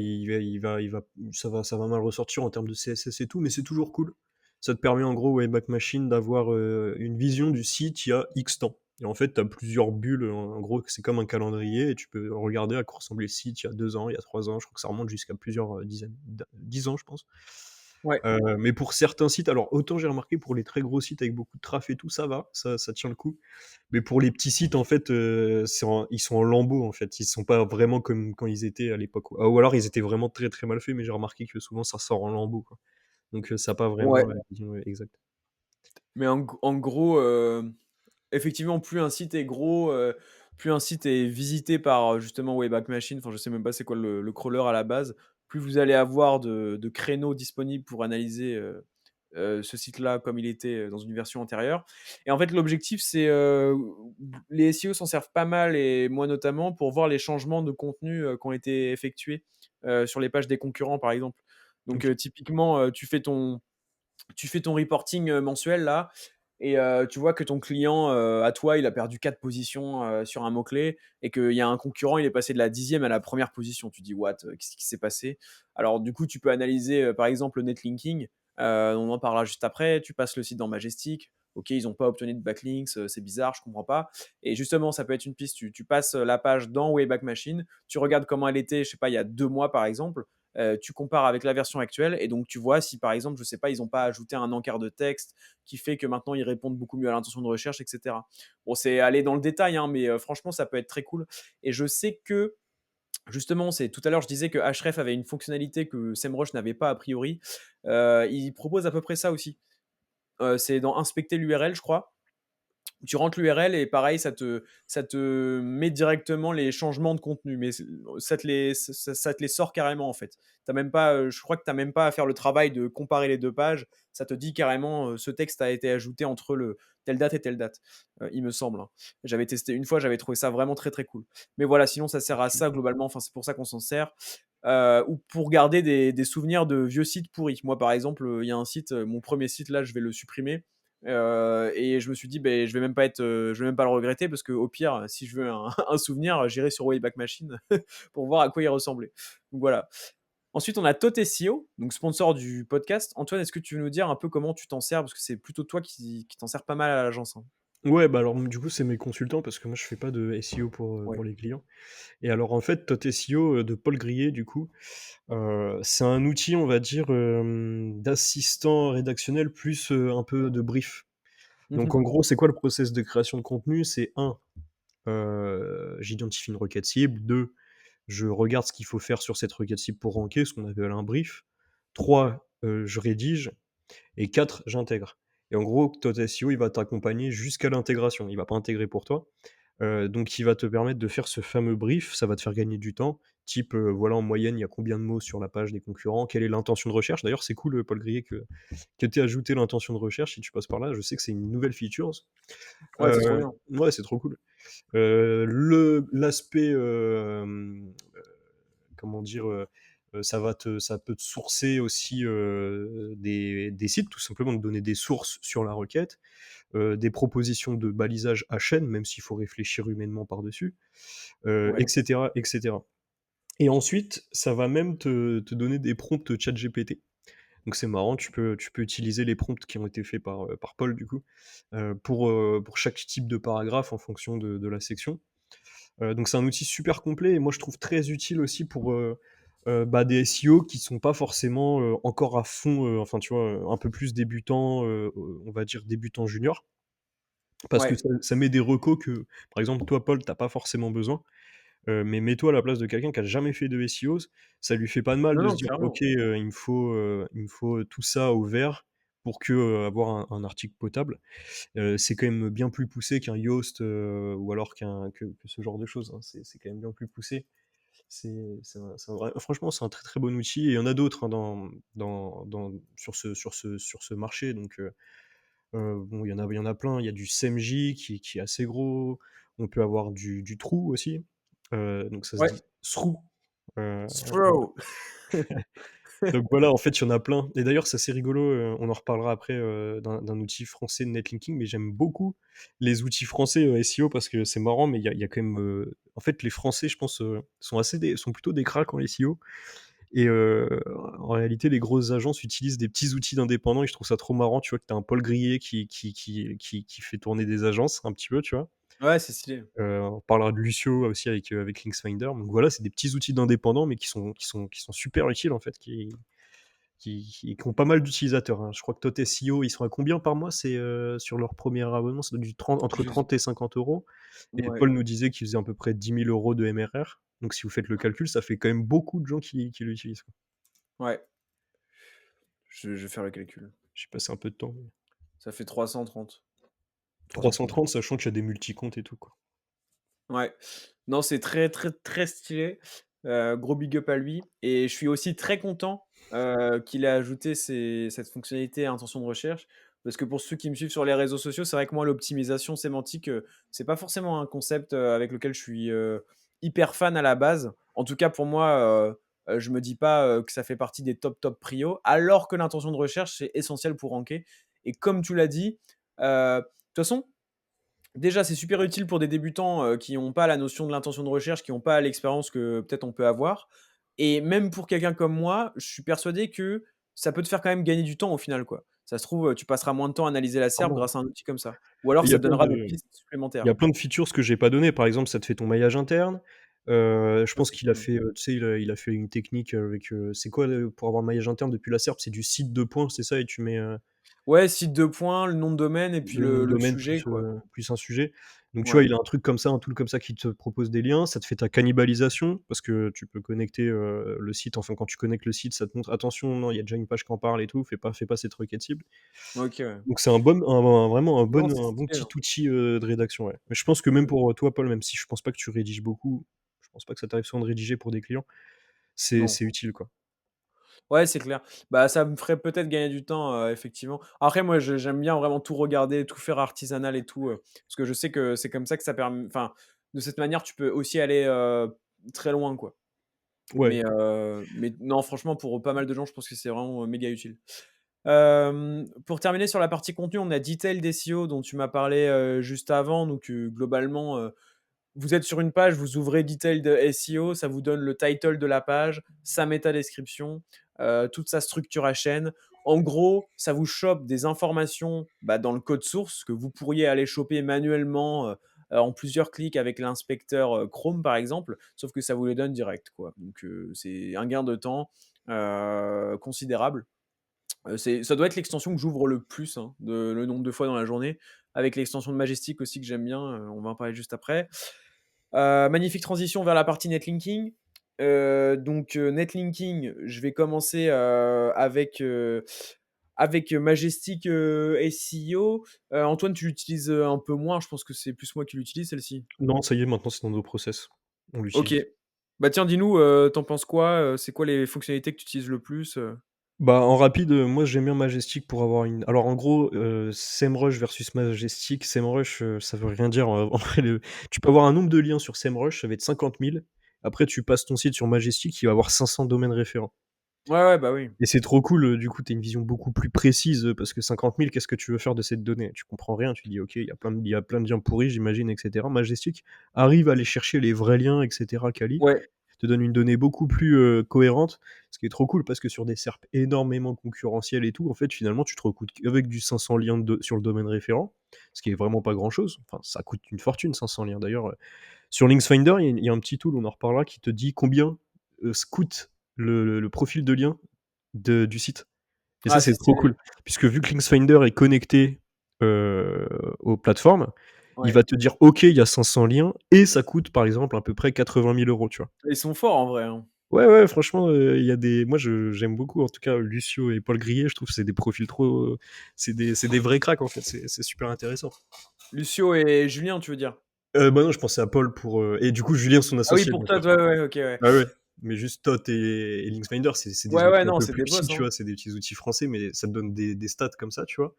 B: ça va mal ressortir en termes de CSS et tout, mais c'est toujours cool. Ça te permet en gros, Wayback Machine, d'avoir, une vision du site il y a X temps et en fait, tu as plusieurs bulles, en gros, c'est comme un calendrier et tu peux regarder à quoi ressemblait le site il y a 2 ans, il y a 3 ans. Je crois que ça remonte jusqu'à plusieurs, dizaines 10 ans, je pense.
A: Ouais.
B: Mais pour certains sites, alors autant j'ai remarqué pour les très gros sites avec beaucoup de traf et tout, ça va, ça tient le coup. Mais pour les petits sites, en fait, ils sont en lambeaux, en fait. Ils sont pas vraiment comme quand ils étaient à l'époque, ou alors ils étaient vraiment très, très mal faits, mais j'ai remarqué que souvent ça sort en lambeaux, quoi. Donc ça a pas vraiment
A: Ouais.
B: la vision, exacte.
A: Mais en gros, effectivement, plus un site est gros, plus un site est visité par, justement Wayback Machine, enfin je sais même pas c'est quoi le crawler à la base, plus vous allez avoir de créneaux disponibles pour analyser, ce site-là comme il était, dans une version antérieure. Et en fait, l'objectif, c'est, les SEO s'en servent pas mal et moi notamment pour voir les changements de contenu, qui ont été effectués, sur les pages des concurrents, par exemple. Donc,
B: OK.
A: typiquement, tu fais ton reporting, mensuel là et tu vois que ton client, à toi, il a perdu 4 positions, sur un mot-clé et qu'il y a un concurrent, il est passé de la 10e à la première position. Tu dis: «What? Qu'est-ce qui s'est passé?» Alors du coup, tu peux analyser, par exemple, le netlinking, on en parlera juste après. Tu passes le site dans Majestic. OK, ils n'ont pas obtenu de backlinks, c'est bizarre, je comprends pas et justement, ça peut être une piste. Tu passes, la page dans Wayback Machine, tu regardes comment elle était, je sais pas, il y a 2 mois, par exemple. Tu compares avec la version actuelle et donc tu vois si par exemple, je sais pas, ils n'ont pas ajouté un encart de texte qui fait que maintenant ils répondent beaucoup mieux à l'intention de recherche, etc. Bon, c'est aller dans le détail, hein, mais franchement, ça peut être très cool. Et je sais que justement, c'est tout à l'heure, je disais que Href avait une fonctionnalité que SEMrush n'avait pas a priori. Il propose à peu près ça aussi. C'est dans inspecter l'URL, je crois. Tu rentres l'URL et pareil, ça te met directement les changements de contenu, mais ça te les sort carrément en fait. T'as même pas, je crois que tu as même pas à faire le travail de comparer les deux pages. Ça te dit carrément, ce texte a été ajouté entre le telle date et telle date, il me semble, hein. J'avais testé une fois, j'avais trouvé ça vraiment très très cool. Mais voilà, sinon ça sert à
B: OK.
A: ça globalement. Enfin, c'est pour ça qu'on s'en sert, ou pour garder des souvenirs de vieux sites pourris. Moi, par exemple, il y a un site, mon premier site là, je vais le supprimer. Et je me suis dit: ben je vais même pas le regretter parce qu'au pire, si je veux un un souvenir, j'irai sur Wayback Machine pour voir à quoi il ressemblait». Donc voilà. Ensuite, on a Tote SEO, donc sponsor du podcast. Antoine, est-ce que tu veux nous dire un peu comment tu t'en sers? Parce que c'est plutôt toi qui t'en sers pas mal à l'agence, hein.
B: Ouais, bah, alors, du coup, c'est mes consultants parce que moi je fais pas de SEO
A: Ouais.
B: pour les clients et alors, en fait, Tot SEO, de Paul Grier, du coup, c'est un outil, on va dire, d'assistant rédactionnel plus, un peu de brief. Donc en
A: Mmh.
B: gros, c'est quoi le process de création de contenu? C'est un, j'identifie une requête cible. 2, je regarde ce qu'il faut faire sur cette requête cible pour ranker, ce qu'on appelle un brief.
A: Ouais.
B: 3, je rédige et 4, j'intègre. Et en gros, Tot SEO, il va t'accompagner jusqu'à l'intégration. Il va pas intégrer pour toi. Donc il va te permettre de faire ce fameux brief, ça va te faire gagner du temps, type, voilà, en moyenne, il y a combien de mots sur la page des concurrents? Quelle est l'intention de recherche? D'ailleurs, c'est cool, Paul Grier, que tu aies ajouté l'intention de recherche si tu passes par là. Je sais que c'est une nouvelle feature.
A: Ouais, c'est trop bien.
B: Ouais, c'est trop cool. Le l'aspect, comment dire? Ça peut te sourcer aussi, des sites, tout simplement, te donner des sources sur la requête, des propositions de balisage à chaîne, même s'il faut réfléchir humainement par-dessus,
A: Ouais.
B: et cetera, et cetera. Et ensuite, ça va même te donner des prompts ChatGPT. Donc c'est marrant, tu peux utiliser les prompts qui ont été faits par Paul, du coup, pour chaque type de paragraphe en fonction de la section. Donc c'est un outil super complet et moi je trouve très utile aussi pour, bah, des SEO qui sont pas forcément, encore à fond, enfin tu vois, un peu plus débutants, on va dire débutants juniors. Parce que
A: Ouais.
B: ça met des recos que, par exemple, toi Paul, tu as pas forcément besoin, mais mets-toi à la place de quelqu'un qui a jamais fait de SEO, ça lui fait pas de mal
A: Non,
B: de se
A: non,
B: dire:
A: clairement.
B: «OK, il me faut tout ça au vert pour que, avoir un article potable». C'est quand même bien plus poussé qu'un Yoast, ou alors que ce genre de choses, hein. C'est quand même bien plus poussé. C'est un vrai franchement, c'est un très, très bon outil et il y en a d'autres, hein, sur ce marché donc bon, il y en a plein. Il y a du SEMJ qui est assez gros. On peut avoir du True aussi, donc ça se
A: Ouais.
B: dit Srou, voilà.
A: Throw.
B: Donc voilà, en fait, il y en a plein et d'ailleurs, c'est assez rigolo, on en reparlera après, d'un outil français de netlinking, mais j'aime beaucoup les outils français, SEO parce que c'est marrant, mais il y a quand même, en fait, les Français, je pense, sont plutôt des cracks en SEO et en réalité, les grosses agences utilisent des petits outils d'indépendants et je trouve ça trop marrant, tu vois? Que tu as un Paul Grier qui fait tourner des agences un petit peu, tu vois?
A: Ouais, c'est stylé.
B: On parlera de Lucio aussi avec Linksfinder, donc voilà, c'est des petits outils d'indépendants, mais qui sont super utiles, en fait, qui ont pas mal d'utilisateurs, hein. Je crois que Tot SEO, ils sont à combien par mois? C'est, sur leur premier abonnement, ça doit être du 30 entre
A: Je
B: 30 et 50 € et
A: Ouais.
B: Paul nous disait qu'ils faisaient à peu près 10 000 € de MRR. Donc si vous faites le calcul, ça fait quand même beaucoup de gens qui l'utilisent, quoi.
A: Ouais. Je vais faire le calcul.
B: J'ai passé un peu de temps,
A: Ça fait 330. 330
B: 330
A: euros.
B: sachant qu'il y a des multi-comptes et tout, quoi.
A: Ouais. Non, c'est très, très, très stylé. Gros big up à lui et je suis aussi très content, qu'il ait ajouté cette fonctionnalité intention de recherche. Parce que pour ceux qui me suivent sur les réseaux sociaux, c'est vrai que moi l'optimisation sémantique, c'est pas forcément un concept, avec lequel je suis, hyper fan à la base. En tout cas pour moi, je me dis pas, que ça fait partie des top, top prio, alors que l'intention de recherche, c'est essentiel pour ranker et comme tu l'as dit, de toute façon, déjà, c'est super utile pour des débutants, qui n'ont pas la notion de l'intention de recherche, qui n'ont pas l'expérience que peut-être on peut avoir et même pour quelqu'un comme moi, je suis persuadé que ça peut te faire quand même gagner du temps au final, quoi. Ça se trouve, tu passeras moins de temps à analyser la SERP
B: Clairement.
A: grâce à un outil comme ça ou alors
B: Il y
A: ça
B: a
A: te
B: plein
A: donnera des
B: de
A: pistes
B: Il y
A: supplémentaires.
B: a plein de features que j'ai pas donné. Par exemple, ça te fait ton maillage interne. Je
A: Ça,
B: pense
A: c'est
B: qu'il a
A: cool.
B: fait, tu sais, il a fait une technique avec, c'est quoi, pour avoir le maillage interne depuis la SERP? C'est du site 2 points, c'est ça? Et tu mets,
A: Ouais, site de points, le nom de domaine et puis
B: le nom de
A: le
B: domaine
A: sujet, quoi.
B: plus un sujet. Donc tu vois,
A: Ouais.
B: il a un truc comme ça, un tool comme ça qui te propose des liens. Ça te fait ta cannibalisation parce que tu peux connecter, le site. Enfin, quand tu connectes le site, ça te montre: «Attention, non, il y a déjà une page qui en parle et tout, fais pas cette requête cible».
A: OK, ouais.
B: Donc c'est vraiment
A: Non, c'est
B: un bon
A: stylé,
B: petit
A: hein.
B: outil, de rédaction, ouais. Mais je pense que même
A: Mmh.
B: pour, toi, Paul, même si je pense pas que tu rédiges beaucoup, je pense pas que ça t'arrive souvent de rédiger pour des clients, c'est
A: Non.
B: c'est utile, quoi.
A: Ouais, c'est clair. Bah, ça me ferait peut-être gagner du temps, effectivement. Après moi, j'aime bien vraiment tout regarder, tout faire artisanal et tout, parce que je sais que c'est comme ça que ça permet enfin, de cette manière, tu peux aussi aller, très loin, quoi.
B: Ouais.
A: Mais non, franchement, pour pas mal de gens, je pense que c'est vraiment, méga utile. Pour terminer sur la partie contenu, on a Detailed SEO dont tu m'as parlé, juste avant, donc globalement, vous êtes sur une page, vous ouvrez Detailed SEO, ça vous donne le title de la page, sa métadescription, toute sa structure à chaîne. En gros, ça vous chope des informations, bah, dans le code source que vous pourriez aller choper manuellement, en plusieurs clics avec l'inspecteur, Chrome, par exemple, sauf que ça vous les donne direct, quoi. Donc c'est un gain de temps, considérable. Ça doit être l'extension que j'ouvre le plus, hein, le nombre de fois dans la journée, avec l'extension de Majestic aussi que j'aime bien, on va en parler juste après. Magnifique transition vers la partie netlinking. Donc netlinking, je vais commencer, avec Majestic, SEO. Antoine, tu l'utilises, un peu moins, je pense que c'est plus moi qui l'utilise celle-ci?
B: Non, ça y est, maintenant c'est dans nos process. On
A: OK.
B: l'utilise.
A: Bah tiens, dis-nous, tu penses quoi? C'est quoi les fonctionnalités que tu utilises le plus,
B: Bah, en rapide, moi j'aime bien Majestic pour avoir une alors en gros, SEMrush versus Majestic. SEMrush, ça veut rien dire, en vrai tu peux avoir un nombre de liens sur SEMrush, ça va être 50 000. Après tu passes ton site sur Majestic, il va avoir 500 domaines référents
A: Ouais, ouais, bah oui.
B: et c'est trop cool, du coup tu as une vision beaucoup plus précise, parce que 50 000, qu'est-ce que tu veux faire de cette donnée? Tu comprends rien, tu dis: «OK, il y a plein de liens pourris j'imagine et cetera». Majestic arrive à aller chercher les vrais liens et cetera quali,
A: Ouais,
B: te donne une donnée beaucoup plus, cohérente, ce qui est trop cool parce que sur des SERP énormément concurrentiels et tout, en fait, finalement, tu te retrouves qu'avec du 500 liens sur le domaine référent, ce qui est vraiment pas grand-chose. Enfin, ça coûte une fortune 500 liens. D'ailleurs, sur Linksfinder, il y a un petit tool, on en reparlera, qui te dit combien, coûte le profil de lien du site et ça,
A: ah,
B: c'est
A: c'est
B: trop
A: stylé.
B: cool puisque vu que Linksfinder est connecté, aux plateformes, il
A: Ouais.
B: va te dire: «OK, il y a 500 liens et ça coûte, par exemple, à peu près 80 000 €», tu vois?
A: Ils sont forts en vrai, hein.
B: Ouais, ouais, franchement, il y a des moi j'aime beaucoup en tout cas Lucio et Paul Grillet, je trouve que c'est des profils trop, c'est des vrais cracks en fait, c'est super intéressant.
A: Lucio et Julien, tu veux dire?
B: Bah, non, je pensais à Paul pour, et du coup Julien son
A: Ah oui,
B: associé
A: pour
B: bien
A: toi,
B: sûr.
A: ouais, ouais, OK, ouais.
B: Ouais, ouais, mais juste Tot et Linksfinder, c'est des
A: Ouais, ouais,
B: outils un
A: non,
B: peu
A: c'est
B: plus
A: des
B: petits,
A: boss,
B: tu
A: hein.
B: vois? C'est des petits outils français, mais ça te donne des stats comme ça, tu vois?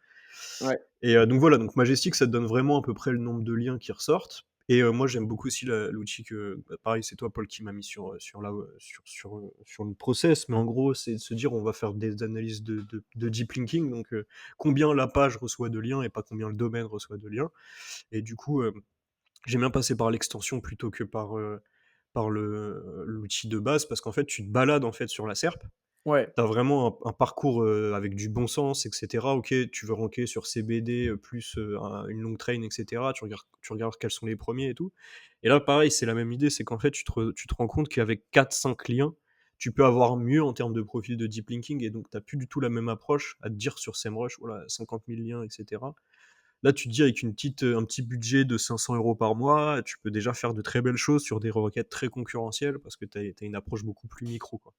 A: Ouais.
B: Et donc voilà, donc Majestic, ça te donne vraiment à peu près le nombre de liens qui ressortent et moi j'aime beaucoup aussi l'outil que bah, pareil, c'est toi Paul qui m'a mis sur le process, mais en gros, c'est de se dire: «On va faire des analyses de deep linking», donc combien la page reçoit de liens et pas combien le domaine reçoit de liens et du coup, j'aime bien passer par l'extension plutôt que par l'outil de base parce qu'en fait, tu te balades en fait sur la SERP.
A: Ouais.
B: Tu as vraiment un parcours, avec du bon sens et cetera. OK, tu veux ranker sur CBD, plus, une longue train et cetera. Tu regardes quels sont les premiers et tout et là, pareil, c'est la même idée, c'est qu'en fait, tu te rends compte qu'avec 4-5 liens, tu peux avoir mieux en termes de profil de deep linking et donc tu as plus du tout la même approche à te dire sur SEMrush: «Voilà, 50 000 liens et cetera». Là, tu te dis avec un petit budget de 500 € par mois, tu peux déjà faire de très belles choses sur des requêtes très concurrentielles parce que tu as une approche beaucoup plus micro, quoi.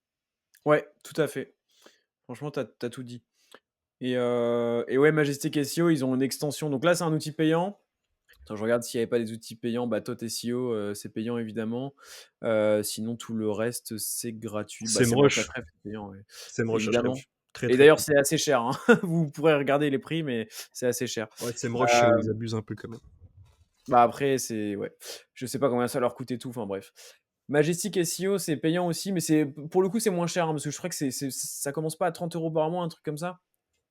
A: Ouais, tout à fait. Franchement, tu as tout dit et ouais, Majestic SEO, ils ont une extension. Donc là, c'est un outil payant. Attends, je regarde s'il y avait pas des outils payants. Bah, Tot SEO, c'est payant évidemment. Sinon tout le reste, c'est gratuit. Bah, SEMrush
B: SEMrush
A: Ahrefs, c'est payant, ouais,
B: SEMrush
A: évidemment
B: Ahrefs, très,
A: et
B: très
A: d'ailleurs,
B: cool.
A: c'est assez cher, hein. Vous pourrez regarder les prix, mais c'est assez cher.
B: Ouais, SEMrush,
A: Heu,
B: ils abusent un peu quand même.
A: Bah, après, c'est ouais, je sais pas combien ça leur coûte et tout, enfin bref. Majestic SEO, c'est payant aussi, mais c'est pour le coup, c'est moins cher, hein, parce que je crois que ça commence pas à 30 € par mois, un truc comme ça?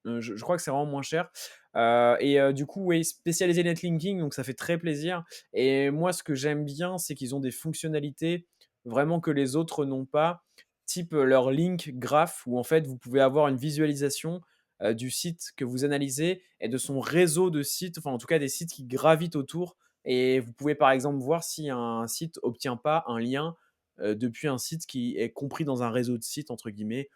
A: Je crois que c'est vraiment moins cher, du coup, oui, spécialisé netlinking, donc ça fait très plaisir et moi, ce que j'aime bien, c'est qu'ils ont des fonctionnalités vraiment que les autres n'ont pas, type, leur link graph où en fait, vous pouvez avoir une visualisation, du site que vous analysez et de son réseau de sites, enfin, en tout cas, des sites qui gravitent autour et vous pouvez, par exemple, voir si un site obtient pas un lien, depuis un site qui est compris dans un «réseau de sites» entre guillemets,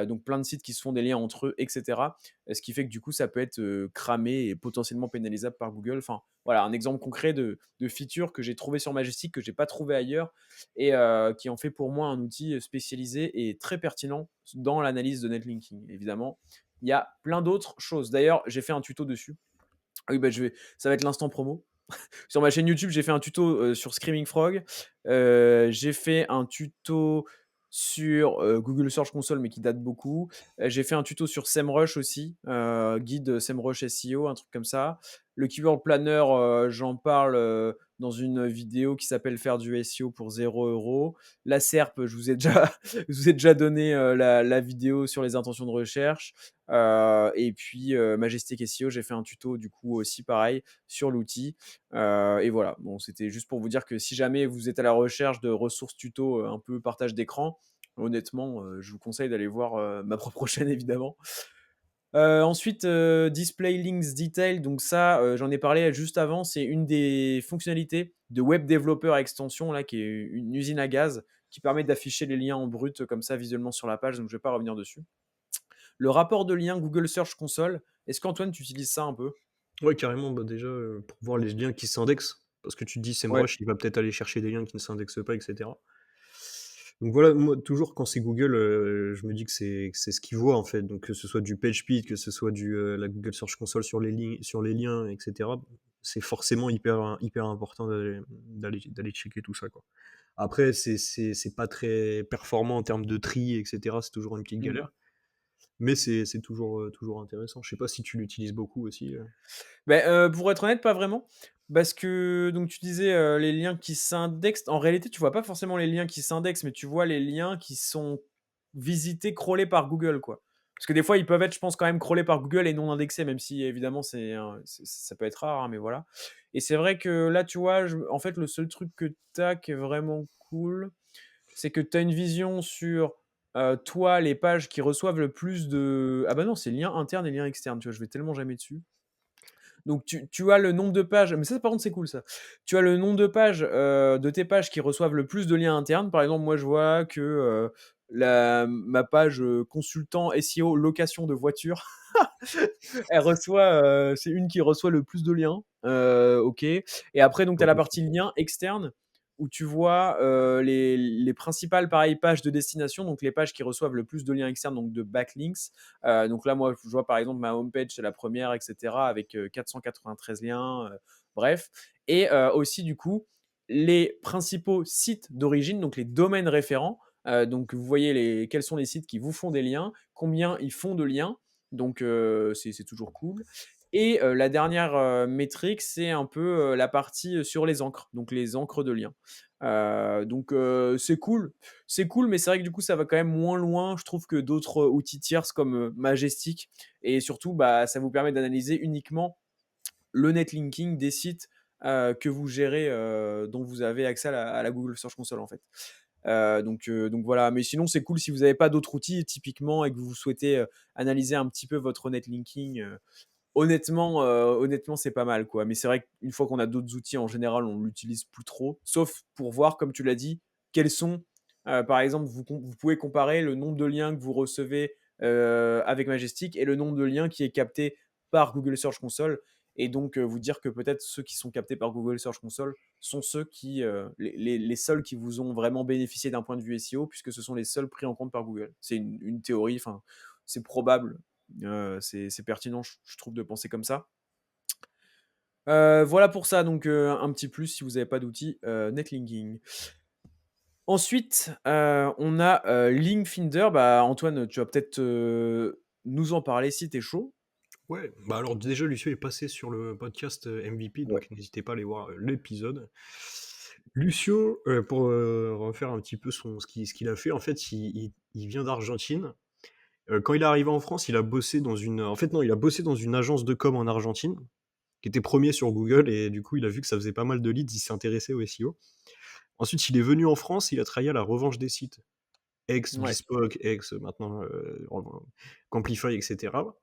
A: donc plein de sites qui se font des liens entre eux et cetera. Ce qui fait que du coup, ça peut être, cramé et potentiellement pénalisable par Google. Enfin, voilà, un exemple concret de feature que j'ai trouvé sur Majestic, que j'ai pas trouvé ailleurs et qui en fait pour moi un outil, spécialisé et très pertinent dans l'analyse de netlinking, évidemment. Il y a plein d'autres choses. D'ailleurs, j'ai fait un tuto dessus. Ah oui, bah, ça va être l'instant promo. Sur ma chaîne YouTube, j'ai fait un tuto, sur Screaming Frog. J'ai fait un tuto sur, Google Search Console, mais qui date beaucoup. J'ai fait un tuto sur SEMrush aussi, guide SEMrush SEO, un truc comme ça. Le Keyword Planner, j'en parle, dans une vidéo qui s'appelle «Faire du SEO pour 0 €». La SERP, je vous ai déjà je vous ai déjà donné, la vidéo sur les intentions de recherche. Et puis, Majestic SEO, j'ai fait un tuto du coup aussi pareil sur l'outil. Et voilà, bon, c'était juste pour vous dire que si jamais vous êtes à la recherche de ressources tuto, un peu partage d'écran, honnêtement, je vous conseille d'aller voir, ma propre chaîne évidemment. Ensuite, display links detail, donc ça, j'en ai parlé juste avant, c'est une des fonctionnalités de Web Developer Extension là, qui est une usine à gaz qui permet d'afficher les liens en brut comme ça visuellement sur la page, donc je vais pas revenir dessus. Le rapport de lien Google Search Console, est-ce qu'Antoine tu utilises ça un peu?
B: Ouais, carrément, bah, déjà, pour voir les liens qui s'indexent, parce que tu te dis:
A: Ouais.
B: «SEMrush, il va peut-être aller chercher des liens qui ne s'indexent pas» et cetera. Donc voilà, moi, toujours quand c'est Google, je me dis que c'est ce qu'il voit, en fait. Donc que ce soit du PageSpeed, que ce soit la Google Search Console sur les liens et cetera, c'est forcément hyper important d'aller checker tout ça, quoi. Après, c'est pas très performant en termes de tri et cetera, c'est toujours une petite
A: Mmh.
B: galère, mais c'est toujours intéressant. Je sais pas si tu l'utilises beaucoup aussi,
A: Beh, pour être honnête, pas vraiment. Parce que donc tu disais, les liens qui s'indexent. En réalité, tu vois pas forcément les liens qui s'indexent, mais tu vois les liens qui sont visités, crawlés par Google, quoi. Parce que des fois, ils peuvent être, je pense, quand même crawlés par Google et non indexés, même si évidemment ça peut être rare, hein, mais voilà. Et c'est vrai que là, tu vois, en fait, le seul truc que tu as qui est vraiment cool, c'est que tu as une vision sur, toi, les pages qui reçoivent le plus de ah bah non, c'est liens internes et liens externes, tu vois? Je vais tellement jamais dessus. Donc tu as le nombre de pages, mais ça par contre c'est cool ça. Tu as le nombre de pages, de tes pages qui reçoivent le plus de liens internes. Par exemple, moi je vois que, la ma page, consultant SEO location de voiture, elle reçoit, c'est une qui reçoit le plus de liens, OK. Et après donc tu as la partie liens externes où tu vois, les principales pareil pages de destination, donc les pages qui reçoivent le plus de liens externes, donc de backlinks. Donc là moi je vois par exemple ma homepage c'est la première et cetera avec, 493 liens, bref. Et aussi du coup les principaux sites d'origine, donc les domaines référents, donc vous voyez quels sont les sites qui vous font des liens, combien ils font de liens, donc c'est toujours cool. Et la dernière métrique, c'est un peu la partie sur les encres, donc les encres de liens. Donc c'est cool, mais c'est vrai que du coup, ça va quand même moins loin, je trouve, que d'autres outils tierces comme Majestic. Et surtout, bah, ça vous permet d'analyser uniquement le netlinking des sites que vous gérez, dont vous avez accès à la Google Search Console en fait. Donc voilà, mais sinon c'est cool si vous n'avez pas d'autres outils typiquement et que vous souhaitez analyser un petit peu votre netlinking. Honnêtement, c'est pas mal, quoi. Mais c'est vrai qu'une fois qu'on a d'autres outils, en général, on l'utilise plus trop, sauf pour voir, comme tu l'as dit, quels sont, par exemple, vous pouvez comparer le nombre de liens que vous recevez, avec Majestic et le nombre de liens qui est capté par Google Search Console et donc vous dire que peut-être ceux qui sont captés par Google Search Console sont ceux qui, les seuls qui vous ont vraiment bénéficié d'un point de vue SEO puisque ce sont les seuls pris en compte par Google. C'est une théorie, enfin, c'est probable, c'est pertinent, je trouve, de penser comme ça. Voilà pour ça, donc un petit plus si vous n'avez pas d'outil, netlinking. Ensuite, on a, Linkfinder. Bah, Antoine, tu vas peut-être, nous en parler si tu es chaud?
B: Ouais, bah, alors déjà Lucio est passé sur le podcast, MVP,
A: Ouais.
B: donc n'hésitez pas à aller voir, l'épisode. Lucio, pour, refaire un petit peu ce qu'il a fait, en fait, il vient d'Argentine. Quand il est arrivé en France, il a bossé dans une en fait non, il a bossé dans une agence de com en Argentine, qui était premier sur Google et du coup, il a vu que ça faisait pas mal de leads, il s'est intéressé au SEO. Ensuite, il est venu en France, il a travaillé à la Revanche des sites,
A: Ouais.
B: ex-Bespoke, maintenant, Camplify et cetera.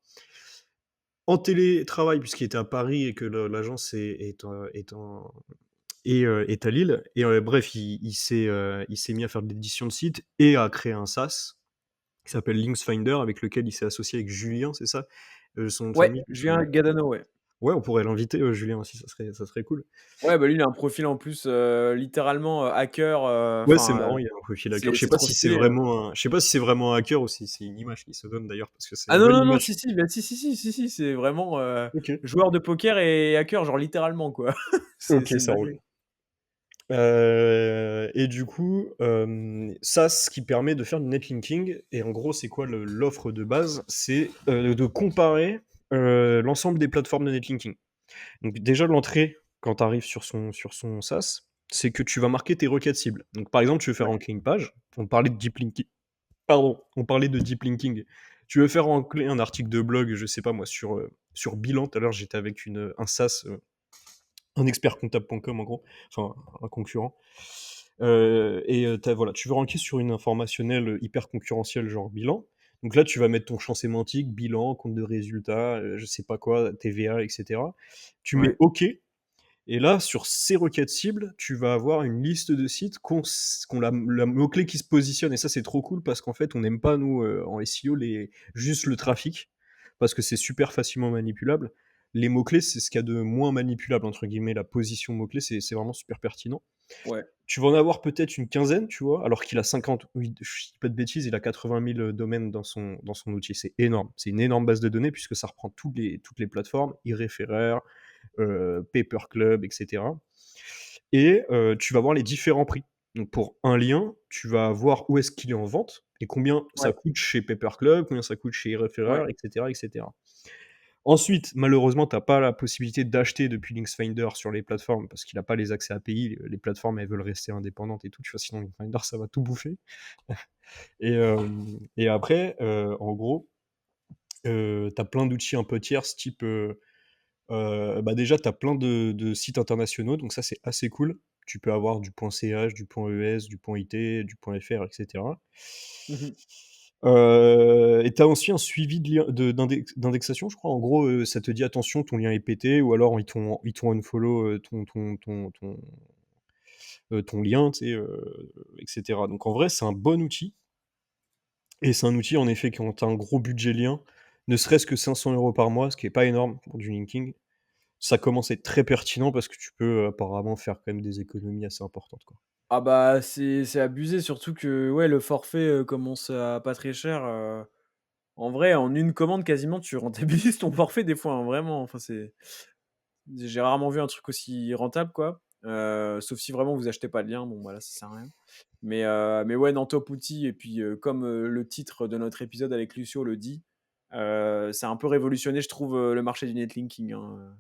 B: En télétravail, puisqu'il était à Paris et que l'agence est à Lille. Et bref, il s'est mis à faire de l'édition de site et à créer un SaaS qui s'appelle Linksfinder, avec lequel il s'est associé avec Julien, c'est ça son nom de
A: Ouais,
B: famille? Je me
A: Julien
B: souviens.
A: Gadano, ouais.
B: Ouais, on pourrait l'inviter, Julien aussi, ça serait cool.
A: Ouais, bah, lui, il a un profil en plus, littéralement, hacker,
B: Ouais, c'est
A: enfin,
B: marrant, il a un profil hacker.
A: c'est trop stylé, hein.
B: Je sais pas si c'est vraiment un hacker ou si c'est une image qui se donne d'ailleurs, parce que c'est
A: Ah
B: une
A: non,
B: belle
A: non, non,
B: image.
A: si, si, bah, si, si, si, si, si, c'est vraiment,
B: OK.
A: joueur de poker et hacker, genre littéralement, quoi. C'est
B: OK,
A: une
B: ça roule.
A: dinguerie.
B: Et du coup, ça, ce qui permet de faire du netlinking. Et en gros, c'est quoi l'offre de base? C'est de comparer l'ensemble des plateformes de netlinking. Donc déjà, l'entrée, quand tu arrives sur son SaaS, c'est que tu vas marquer tes requêtes cibles. Donc par exemple, tu veux faire
A: Ouais.
B: ranker une page, on parlait de deep linking. Pardon, on parlait de deep linking. Tu veux faire ranker un article de blog, je sais pas moi, sur Bilan. Tout à l'heure, j'étais avec un SaaS, un expertcomptable.com en gros, enfin un concurrent. Et voilà, tu veux ranker sur une informationnelle hyper concurrentielle, genre Bilan. Donc là, tu vas mettre ton champ sémantique, bilan, compte de résultats, je sais pas quoi, TVA et cetera. Tu mets
A: Ouais,
B: OK et là, sur ces requêtes cibles, tu vas avoir une liste de sites qui ont la mot-clé qui se positionne et ça, c'est trop cool parce qu'en fait, on n'aime pas nous, en SEO juste le trafic parce que c'est super facilement manipulable. Les mots-clés, c'est ce qu'il y a de «moins manipulable» entre guillemets. La position mot-clé, c'est vraiment super pertinent.
A: ouais,
B: Tu vas en avoir peut-être une quinzaine, tu vois? Alors qu'il a 50, oui, je dis pas de bêtises, il a 80 000, domaines dans son outil. C'est énorme. C'est une énorme base de données puisque ça reprend toutes les plateformes, eReferrer, Paperclub et cetera et tu vas voir les différents prix. Donc pour un lien, tu vas voir où est-ce qu'il est en vente et combien ça
A: ouais,
B: coûte chez Paperclub, combien ça coûte chez
A: ouais.
B: eReferrer et cetera et cetera. Ensuite, malheureusement, tu as pas la possibilité d'acheter depuis Linksfinder sur les plateformes parce qu'il a pas les accès API. Les plateformes, elles veulent rester indépendantes et tout, tu vois? Sinon Linksfinder, ça va tout bouffer et après, en gros, tu as plein d'outils un peu tierces type, bah, déjà, tu as plein de sites internationaux, donc ça, c'est assez cool. Tu peux avoir du .ch, du .es, du .it, du .fr et cetera.
A: Mmh.
B: Et tu as aussi un suivi de lien d'indexation, je crois. En gros, ça te dit: «Attention, ton lien est pété» ou alors ils t'ont unfollow, ton lien, tu sais, et cetera. Donc en vrai, c'est un bon outil et c'est un outil, en effet, quand tu as un gros budget lien, ne serait-ce que 500 € par mois, ce qui est pas énorme pour du linking. Ça commence à être très pertinent parce que tu peux, apparemment faire quand même des économies assez importantes, quoi.
A: Ah bah, c'est abusé, surtout que, ouais, le forfait, commence à pas très cher, en vrai, en une commande, quasiment, tu rentabilises ton forfait des fois, hein, vraiment. Enfin, j'ai rarement vu un truc aussi rentable, quoi. Sauf si vraiment vous achetez pas de lien, bon, bah, là, ça sert à rien. Mais ouais, non, top outil et puis, comme, le titre de notre épisode avec Lucio le dit, ça a un peu révolutionné, je trouve, le marché du netlinking, hein,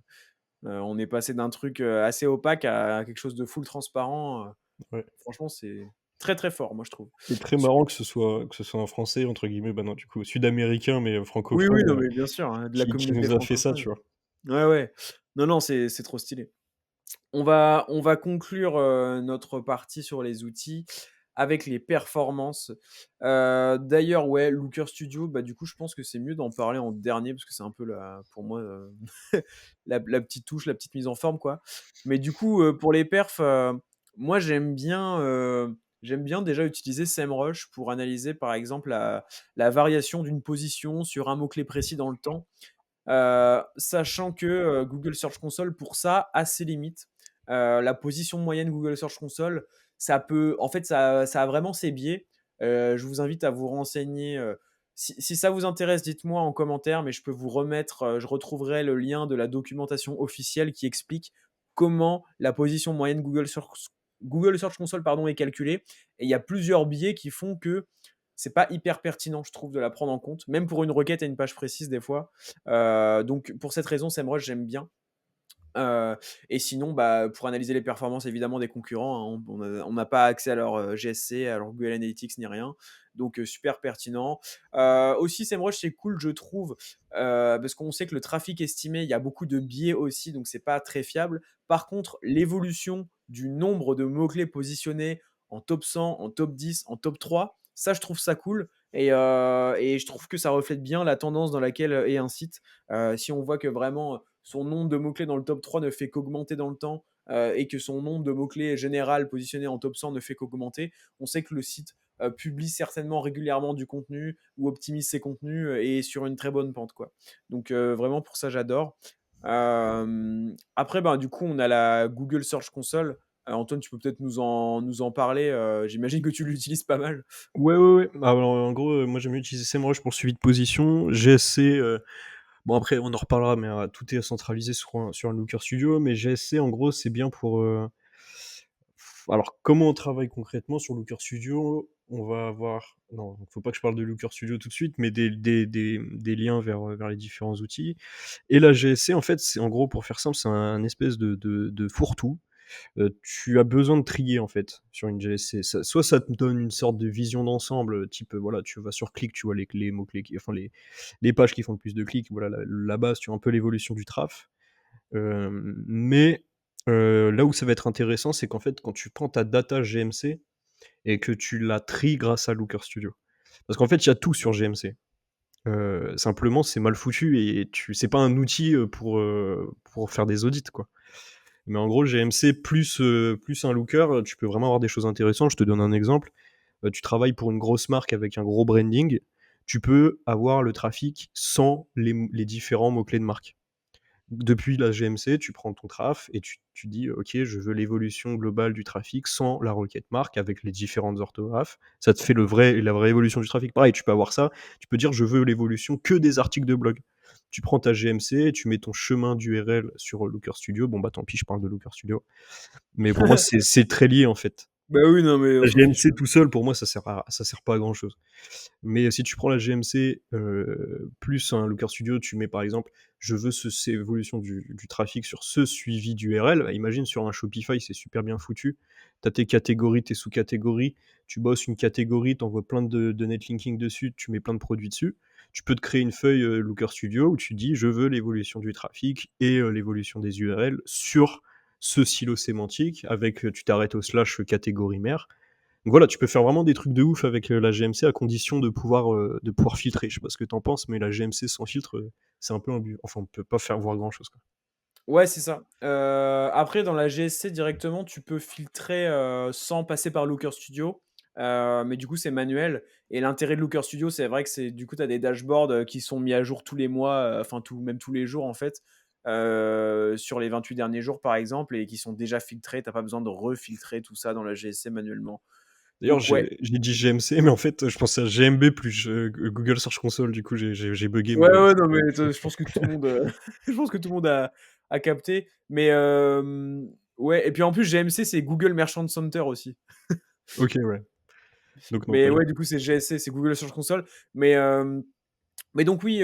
A: on est passé d'un truc, assez opaque à quelque chose de full transparent,
B: Ouais
A: franchement, c'est très, très fort, moi, je trouve.
B: et très
A: Super.
B: marrant que ce soit un Français entre guillemets, bah, non, du coup, sud-américain mais
A: Oui, oui,
B: francophone,
A: non, mais bien sûr, hein, de la
B: qui
A: communauté
B: nous a fait ça,
A: francophone.
B: tu vois?
A: Ouais, ouais. Non, non, c'est trop stylé. On va conclure, notre partie sur les outils avec les performances. D'ailleurs, ouais, Looker Studio, bah, du coup, je pense que c'est mieux d'en parler en dernier parce que c'est un peu la pour moi, la petite touche, la petite mise en forme, quoi. Mais du coup, pour les perfs, moi, j'aime bien déjà utiliser SEMrush pour analyser, par exemple, la variation d'une position sur un mot-clé précis dans le temps. Sachant que, Google Search Console pour ça a ses limites. La position moyenne Google Search Console, ça peut en fait, ça a vraiment ses biais. Je vous invite à vous renseigner, si ça vous intéresse, dites-moi en commentaire, mais je peux vous remettre, je retrouverai le lien de la documentation officielle qui explique comment la position moyenne Google Search Console, pardon, est calculée et il y a plusieurs biais qui font que c'est pas hyper pertinent, je trouve, de la prendre en compte, même pour une requête à une page précise des fois. Donc pour cette raison, SEMrush, j'aime bien. Heu et sinon, bah, pour analyser les performances évidemment des concurrents, hein, on n'a pas accès à leur, GSC, à leur Google Analytics ni rien, donc super pertinent. Aussi SEMrush, c'est cool je trouve, parce qu'on sait que le trafic estimé, il y a beaucoup de biais aussi, donc c'est pas très fiable. Par contre, l'évolution du nombre de mots-clés positionnés en top 100, en top 10, en top 3, ça je trouve ça cool et je trouve que ça reflète bien la tendance dans laquelle, est un site. Si on voit que vraiment, son nombre de mots-clés dans le top 3 ne fait qu'augmenter dans le temps, et que son nombre de mots-clés général positionné en top 100 ne fait qu'augmenter, on sait que le site, publie certainement régulièrement du contenu ou optimise ses contenus, et est sur une très bonne pente, quoi. Donc vraiment pour ça j'adore. Après, ben, du coup, on a la Google Search Console. Antoine, tu peux peut-être nous en parler, j'imagine que tu l'utilises pas mal?
B: Ouais, ouais, ouais. Bah, alors, en gros, moi, j'aime bien utiliser SEMrush pour le suivi de position. GSC, bon, après, on en reparlera, mais tout est centralisé sur un Looker Studio. Mais GSC, en gros, c'est bien pour. Alors, comment on travaille concrètement sur Looker Studio? On va avoir. Non, faut pas que je parle de Looker Studio tout de suite, mais des liens vers les différents outils. Et la GSC, en fait, c'est en gros, pour faire simple, c'est un espèce de fourre-tout. Tu as besoin de trier en fait sur une GSC. Soit ça te donne une sorte de vision d'ensemble, type voilà, tu vas sur clic, tu vois les mots-clés, enfin les pages qui font le plus de clics, voilà la base, tu vois un peu l'évolution du traf. Mais là où ça va être intéressant, c'est qu'en fait, quand tu prends ta data GMC et que tu la tries grâce à Looker Studio. Parce qu'en fait, il y a tout sur GMC. simplement c'est mal foutu et tu c'est pas un outil, pour faire des audits, quoi. Mais en gros, GMC plus un looker, tu peux vraiment avoir des choses intéressantes. Je te donne un exemple, tu travailles pour une grosse marque avec un gros branding, tu peux avoir le trafic sans les différents mots-clés de marque. Depuis la GMC, tu prends ton traf et tu dis: «OK, je veux l'évolution globale du trafic sans la requête marque avec les différentes orthographes». Ça te fait la vraie évolution du trafic. Pareil, tu peux avoir ça, tu peux dire: «Je veux l'évolution que des articles de blog». Tu prends ta GMC, tu mets ton chemin d'URL sur Looker Studio. Bon, bah, tant pis, je parle de Looker Studio. Mais pour moi, c'est très lié, en fait.
A: Bah oui, non, mais on
B: La
A: s'en fiche.
B: GMC tout seul, pour moi, ça sert pas à grand chose. Mais si tu prends la GMC, plus un Looker Studio, tu mets par exemple: «Je veux ces évolutions du trafic sur ce suivi d'URL». Bah, imagine sur un Shopify, c'est super bien foutu. Tu as tes catégories, tes sous-catégories, tu bosses une catégorie, tu envoies plein de netlinking dessus, tu mets plein de produits dessus. Tu peux te créer une feuille, Looker Studio où tu dis: «Je veux l'évolution du trafic et l'évolution des URL sur ce silo sémantique» avec, tu t'arrêtes au slash catégorie mère. Donc voilà, tu peux faire vraiment des trucs de ouf avec, la GMC à condition de pouvoir filtrer. Je sais pas ce que tu en penses, mais la GMC sans filtre, c'est un peu enfin, on peut pas faire voir grand chose, quoi.
A: Ouais, c'est ça. Après dans la GSC directement, tu peux filtrer, sans passer par Looker Studio, mais du coup, c'est manuel et l'intérêt de Looker Studio, c'est vrai que c'est du coup, tu as des dashboards, qui sont mis à jour tous les mois, enfin même tous les jours en fait, sur les 28 derniers jours par exemple et qui sont déjà filtrés. Tu as pas besoin de refiltrer tout ça dans la GSC manuellement.
B: D'ailleurs,
A: Donc ouais.
B: j'ai dit GMC, mais en fait, je pensais à GMB plus Google Search Console, du coup, j'ai buggé,
A: Ouais,
B: mais
A: ouais,
B: c'est
A: non,
B: la
A: mais
B: même chose.
A: je pense que tout le monde, je pense que tout le monde a capté. Mais, ouais et puis en plus GMC, c'est Google Merchant Center aussi.
B: OK, ouais. Donc non,
A: Mais
B: pas du
A: ouais,
B: tout.
A: du coup, c'est GSC, c'est Google Search Console. Mais, mais donc oui,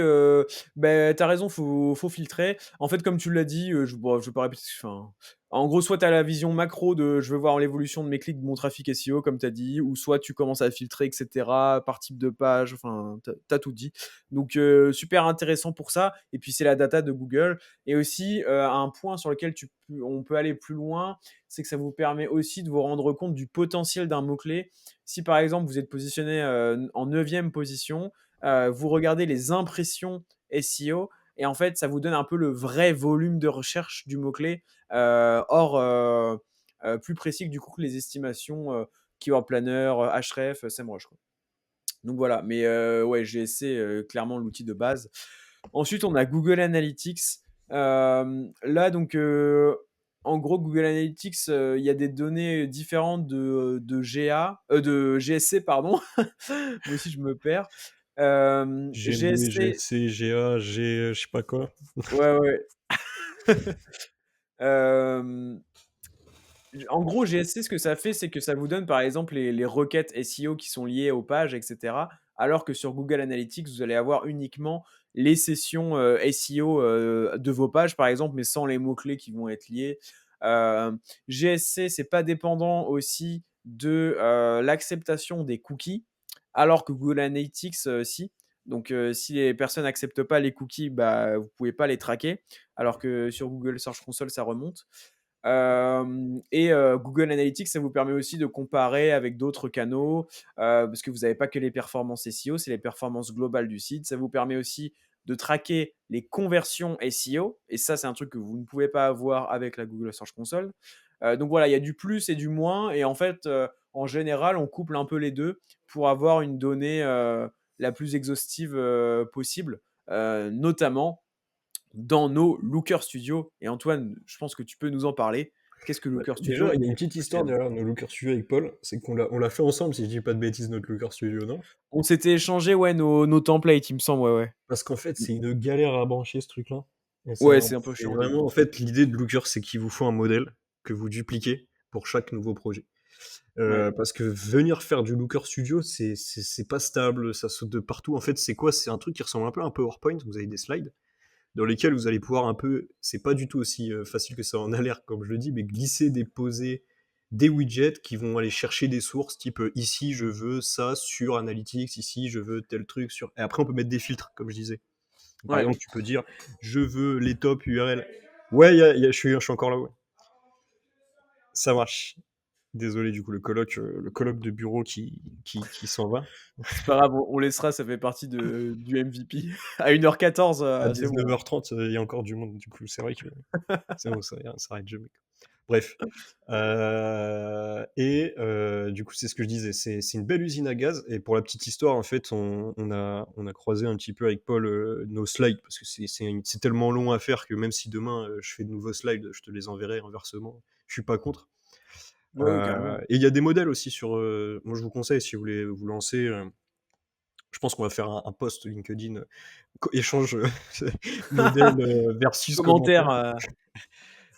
A: beh, tu raison, faut filtrer. En fait, comme tu l'as dit, je vais pas répéter, enfin, en gros, soit tu as la vision macro de: «Je veux voir l'évolution de mes clics, de mon trafic SEO», comme tu as dit, ou soit tu commences à filtrer et cetera, par type de page, enfin, tu as tout dit. Donc super intéressant pour ça et puis c'est la data de Google et aussi, un point sur lequel on peut aller plus loin, c'est que ça vous permet aussi de vous rendre compte du potentiel d'un mot-clé. Si, par exemple, vous êtes positionné, en 9e position, vous regardez les impressions SEO et en fait, ça vous donne un peu le vrai volume de recherche du mot-clé, hors, plus précis que du coup que les estimations, Keyword Planner, Ahref, SEMrush, quoi. Donc voilà, mais ouais, GSC, clairement l'outil de base. Ensuite, on a Google Analytics. Là donc, en gros, Google Analytics, il y a des données différentes de GSC pardon. Moi aussi je me perds.
B: GMB,
A: GSC
B: GSC, GA, je sais pas quoi.
A: ouais, ouais. Hem, En gros, GSC, ce que ça fait, c'est que ça vous donne, par exemple, les requêtes SEO qui sont liées aux pages, et cetera. Alors que sur Google Analytics, vous allez avoir uniquement les sessions, SEO, de vos pages, par exemple, mais sans les mots-clés qui vont être liés. GSC, c'est pas dépendant aussi de, l'acceptation des cookies, alors que Google Analytics, si. Donc, si les personnes n'acceptent pas les cookies, bah, vous pouvez pas les traquer, alors que sur Google Search Console, ça remonte. Et Google Analytics, ça vous permet aussi de comparer avec d'autres canaux, parce que vous n'avez pas que les performances SEO, c'est les performances globales du site. Ça vous permet aussi de traquer les conversions SEO et ça, c'est un truc que vous ne pouvez pas avoir avec la Google Search Console. Donc voilà, il y a du plus et du moins et en fait, en général, on couple un peu les 2 pour avoir une donnée, la plus exhaustive, possible, notamment dans nos Looker Studio. Et Antoine, je pense que tu peux nous en parler. Qu'est-ce que
B: Bah,
A: Looker
B: déjà,
A: Studio
B: il y a
A: et
B: une petite
A: pourquoi c'est
B: histoire
A: bien?
B: derrière nos Looker Studio avec Paul, c'est on l'a fait ensemble, si je dis pas de bêtises, notre Looker Studio, non?
A: On s'était échangé, ouais, nos templates, il me semble, ouais, ouais.
B: Parce qu'en fait, c'est une galère à brancher ce truc-là. Et
A: Ouais, c'est un peu
B: c'est
A: chiant au début.
B: vraiment en fait, l'idée de Looker, c'est qu'il vous faut un modèle que vous dupliquez pour chaque nouveau projet.
A: Ouais,
B: Parce que venir faire du Looker Studio, c'est pas stable, ça saute de partout. En fait, c'est quoi? C'est un truc qui ressemble un peu à un PowerPoint. Vous avez des slides dans lesquels vous allez pouvoir un peu, c'est pas du tout aussi facile que ça en a l'air, comme je le dis, mais glisser, déposer des widgets qui vont aller chercher des sources, type ici je veux ça sur Analytics, ici je veux tel truc sur. Et après on peut mettre des filtres, comme je disais. Par
A: ouais.
B: exemple, tu peux dire je veux les top URL. Ouais, je suis encore là, ouais. Ça marche. Désolé, du coup, le colloque de bureau qui s'en va.
A: C'est pas grave, on laissera, ça fait partie du MVP. À 1h14,
B: À
A: c'est bon.
B: 19:30, il y a encore du monde, du coup, c'est vrai que c'est bon, ça arrête jamais. Bref, du coup, c'est ce que je disais, c'est une belle usine à gaz et pour la petite histoire, en fait, on a croisé un petit peu avec Paul, nos slides parce que c'est tellement long à faire que même si demain, je fais de nouveaux slides, je te les enverrai inversement. Je suis pas contre,
A: Ouais, ouais, carrément.
B: et il y a des modèles aussi sur, moi, je vous conseille si vous voulez vous lancer, je pense qu'on va faire un post LinkedIn, échange, modèle, versus
A: Commentaire,
B: commentaire.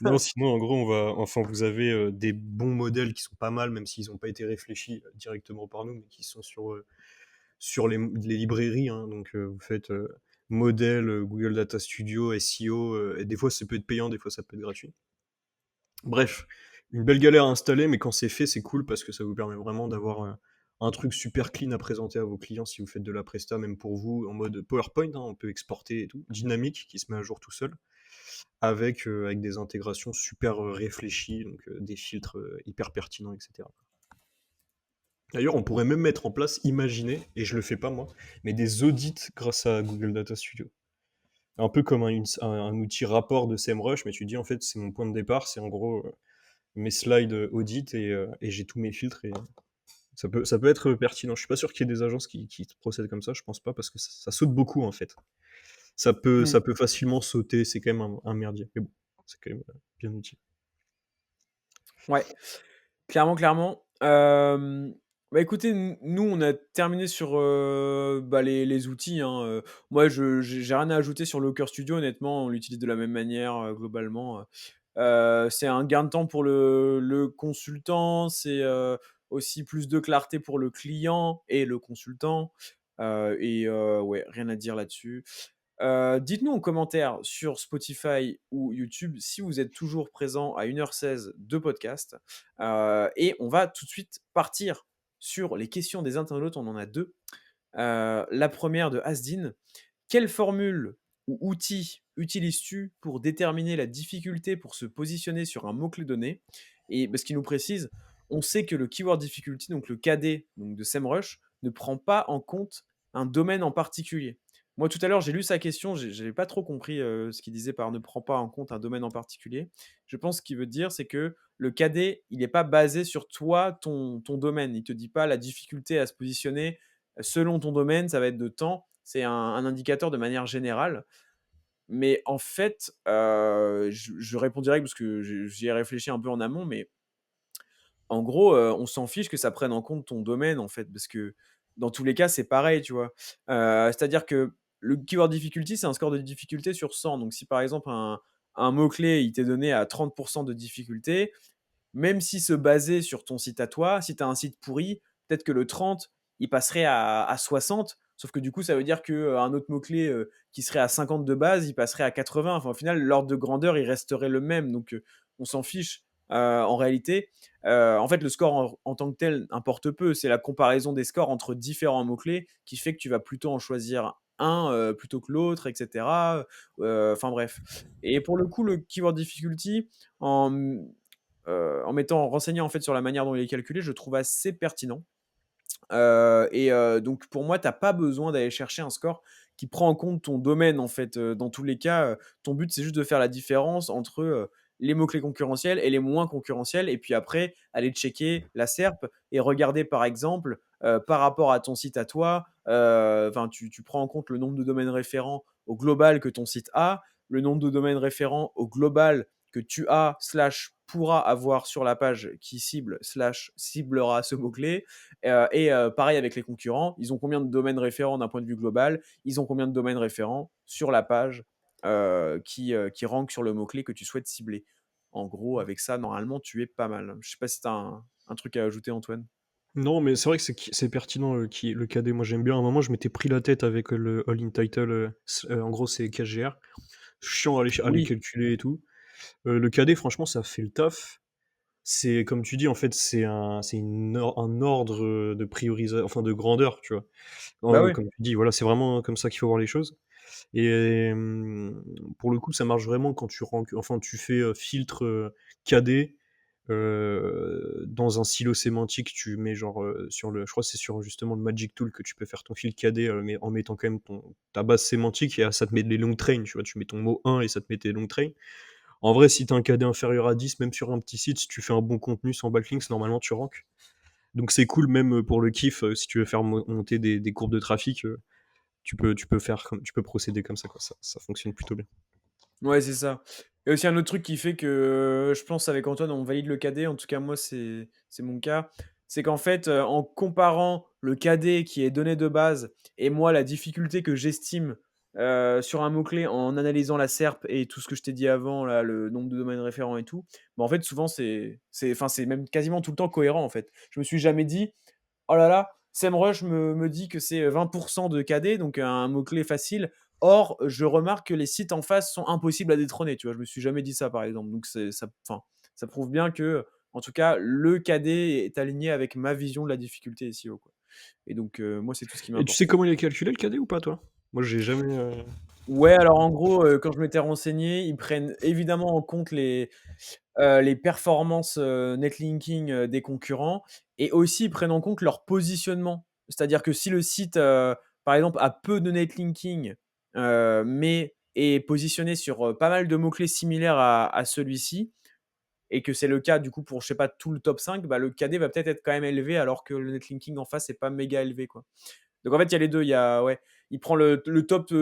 B: Non, sinon, en gros, vous avez, des bons modèles qui sont pas mal, même s'ils ont pas été réfléchis, directement par nous, mais qui sont sur les librairies, hein. Donc, vous faites, modèle, Google Data Studio, SEO, et des fois, ça peut être payant, des fois, ça peut être gratuit. Bref, une belle galère à installer, mais quand c'est fait, c'est cool parce que ça vous permet vraiment d'avoir, un truc super clean à présenter à vos clients si vous faites de la presta, même pour vous, en mode PowerPoint, hein, on peut exporter et tout, dynamique, qui se met à jour tout seul avec des intégrations super, réfléchies, donc des filtres, hyper pertinents et cetera. D'ailleurs, on pourrait même mettre en place, imaginer, et je le fais pas moi, mais des audits grâce à Google Data Studio. Un peu comme un outil rapport de SEMrush, mais tu dis en fait c'est mon point de départ, c'est en gros, mes slides, audit et j'ai tous mes filtres et ça peut être pertinent. Je suis pas sûr qu'il y ait des agences qui procèdent comme ça, je pense pas parce que ça saute beaucoup en fait. Ça peut
A: mmh,
B: ça peut facilement sauter, c'est quand même un merdier, mais bon, c'est quand même, bien utile.
A: ouais. Clairement, clairement. Bah, écoutez, nous, on a terminé sur, bah, les outils, hein, moi, j'ai rien à ajouter sur Locker Studio, honnêtement, on l'utilise de la même manière, globalement, c'est un gain de temps pour le consultant, c'est, aussi plus de clarté pour le client et le consultant, ouais, rien à dire là-dessus. Dites-nous en commentaire sur Spotify ou YouTube si vous êtes toujours présent à 1h16 de podcast. Et on va tout de suite partir sur les questions des internautes. On en a 2. La première de Asdin. Quelle formule ou outil utilises-tu pour déterminer la difficulté pour se positionner sur un mot-clé donné? Et parce qu'il nous précise, on sait que le keyword difficulty, donc le KD donc de SEMrush, ne prend pas en compte un domaine en particulier. Moi, tout à l'heure, j'ai lu sa question, j'avais pas trop compris ce qu'il disait par ne prend pas en compte un domaine en particulier. Je pense qu'il veut dire, c'est que le KD, il n'est pas basé sur toi, ton domaine. Il te dit pas la difficulté à se positionner selon ton domaine, ça va être de temps. C'est un indicateur de manière générale. Mais en fait, je réponds direct parce que j'y ai réfléchi un peu en amont, mais en gros, on s'en fiche que ça prenne en compte ton domaine, en fait, parce que dans tous les cas, c'est pareil, tu vois? C'est-à-dire que le keyword difficulty, c'est un score de difficulté sur 100. Donc si par exemple un mot-clé, il t'est donné à 30 de difficulté, même s'il se basait sur ton site à toi, si tu as un site pourri, peut-être que le 30, il passerait à 60, sauf que du coup, ça veut dire qu'un autre mot-clé qui serait à 50 de base, il passerait à 80. Enfin, au final, l'ordre de grandeur, il resterait le même. Donc, on s'en fiche. En réalité, en fait, le score en tant que tel importe peu. C'est la comparaison des scores entre différents mots-clés qui fait que tu vas plutôt en choisir un plutôt que l'autre, etc. Enfin bref. Et pour le coup, le keyword difficulty, en m'étant renseigné en fait sur la manière dont il est calculé, je trouve assez pertinent. Donc pour moi, tu as pas besoin d'aller chercher un score qui prend en compte ton domaine en fait, dans tous les cas, ton but c'est juste de faire la différence entre, les mots-clés concurrentiels et les moins concurrentiels et puis après aller checker la SERP et regarder par exemple, par rapport à ton site à toi, enfin tu prends en compte le nombre de domaines référents au global que ton site a, le nombre de domaines référents au global que tu as slash pourras avoir sur la page qui cible slash ciblera ce mot-clé. Pareil avec les concurrents, ils ont combien de domaines référents d'un point de vue global, ils ont combien de domaines référents sur la page qui rank sur le mot-clé que tu souhaites cibler. En gros, avec ça, normalement, tu es pas mal. Je sais pas si tu as un truc à ajouter, Antoine.
B: Non, mais c'est vrai que c'est pertinent, le KD. Moi, j'aime bien. À un moment, je m'étais pris la tête avec, le all in title, en gros, c'est KGR. Chiant à aller
A: Oui,
B: calculer et tout. Le KD, franchement, ça fait le taf. C'est comme tu dis, en fait, un ordre, de priorisation, enfin, de grandeur, tu vois?
A: bah ouais.
B: Comme tu dis, voilà, c'est vraiment comme ça qu'il faut voir les choses et pour le coup, ça marche vraiment quand tu fais, filtre, KD. Dans un silo sémantique, tu mets genre, sur le je crois que c'est sur justement le Magic Tool que tu peux faire ton fil cadet, mais en mettant quand même ta base sémantique et ça te met les long trains, tu vois? Tu mets ton mot 1 et ça te met tes long trains. En vrai, si tu as un cadet inférieur à 10, même sur un petit site, si tu fais un bon contenu sans backlinks, normalement tu ranks. Donc c'est cool même, pour le kiff, si tu veux faire monter des courbes de trafic, tu peux procéder comme ça, quoi. Ça fonctionne plutôt bien.
A: Ouais, c'est ça. Et aussi un autre truc qui fait que, je pense avec Antoine, on valide le cadet, en tout cas moi c'est mon cas, c'est qu'en fait, en comparant le cadet qui est donné de base et moi la difficulté que j'estime, sur un mot-clé en analysant la SERP et tout ce que je t'ai dit avant là, le nombre de domaines référents et tout, bah, en fait souvent c'est même quasiment tout le temps cohérent en fait. Je me suis jamais dit: «Oh là là, SEMrush me dit que c'est 20 de KD, donc un mot-clé facile. Or, je remarque que les sites en face sont impossibles à détrôner», tu vois? Je me suis jamais dit ça, par exemple. Donc ça prouve bien que, en tout cas, le KD est aligné avec ma vision de la difficulté SEO, quoi. Et donc, moi, c'est tout ce qui
B: Et tu sais
A: m'importe.
B: comment il est calculé le cadet ou pas toi? Moi j'ai jamais,
A: Ouais, alors en gros, quand je m'étais renseigné, ils prennent évidemment en compte les performances, netlinking, des concurrents et aussi ils prennent en compte leur positionnement. C'est-à-dire que si le site, par exemple, a peu de netlinking, mais est positionné sur, pas mal de mots-clés similaires à celui-ci et que c'est le cas du coup pour, je sais pas, tout le top 5, bah, le KD va peut-être être quand même élevé alors que le netlinking en face est pas méga élevé, quoi. Donc en fait, il y a les 2. Il y a ouais, il prend le top,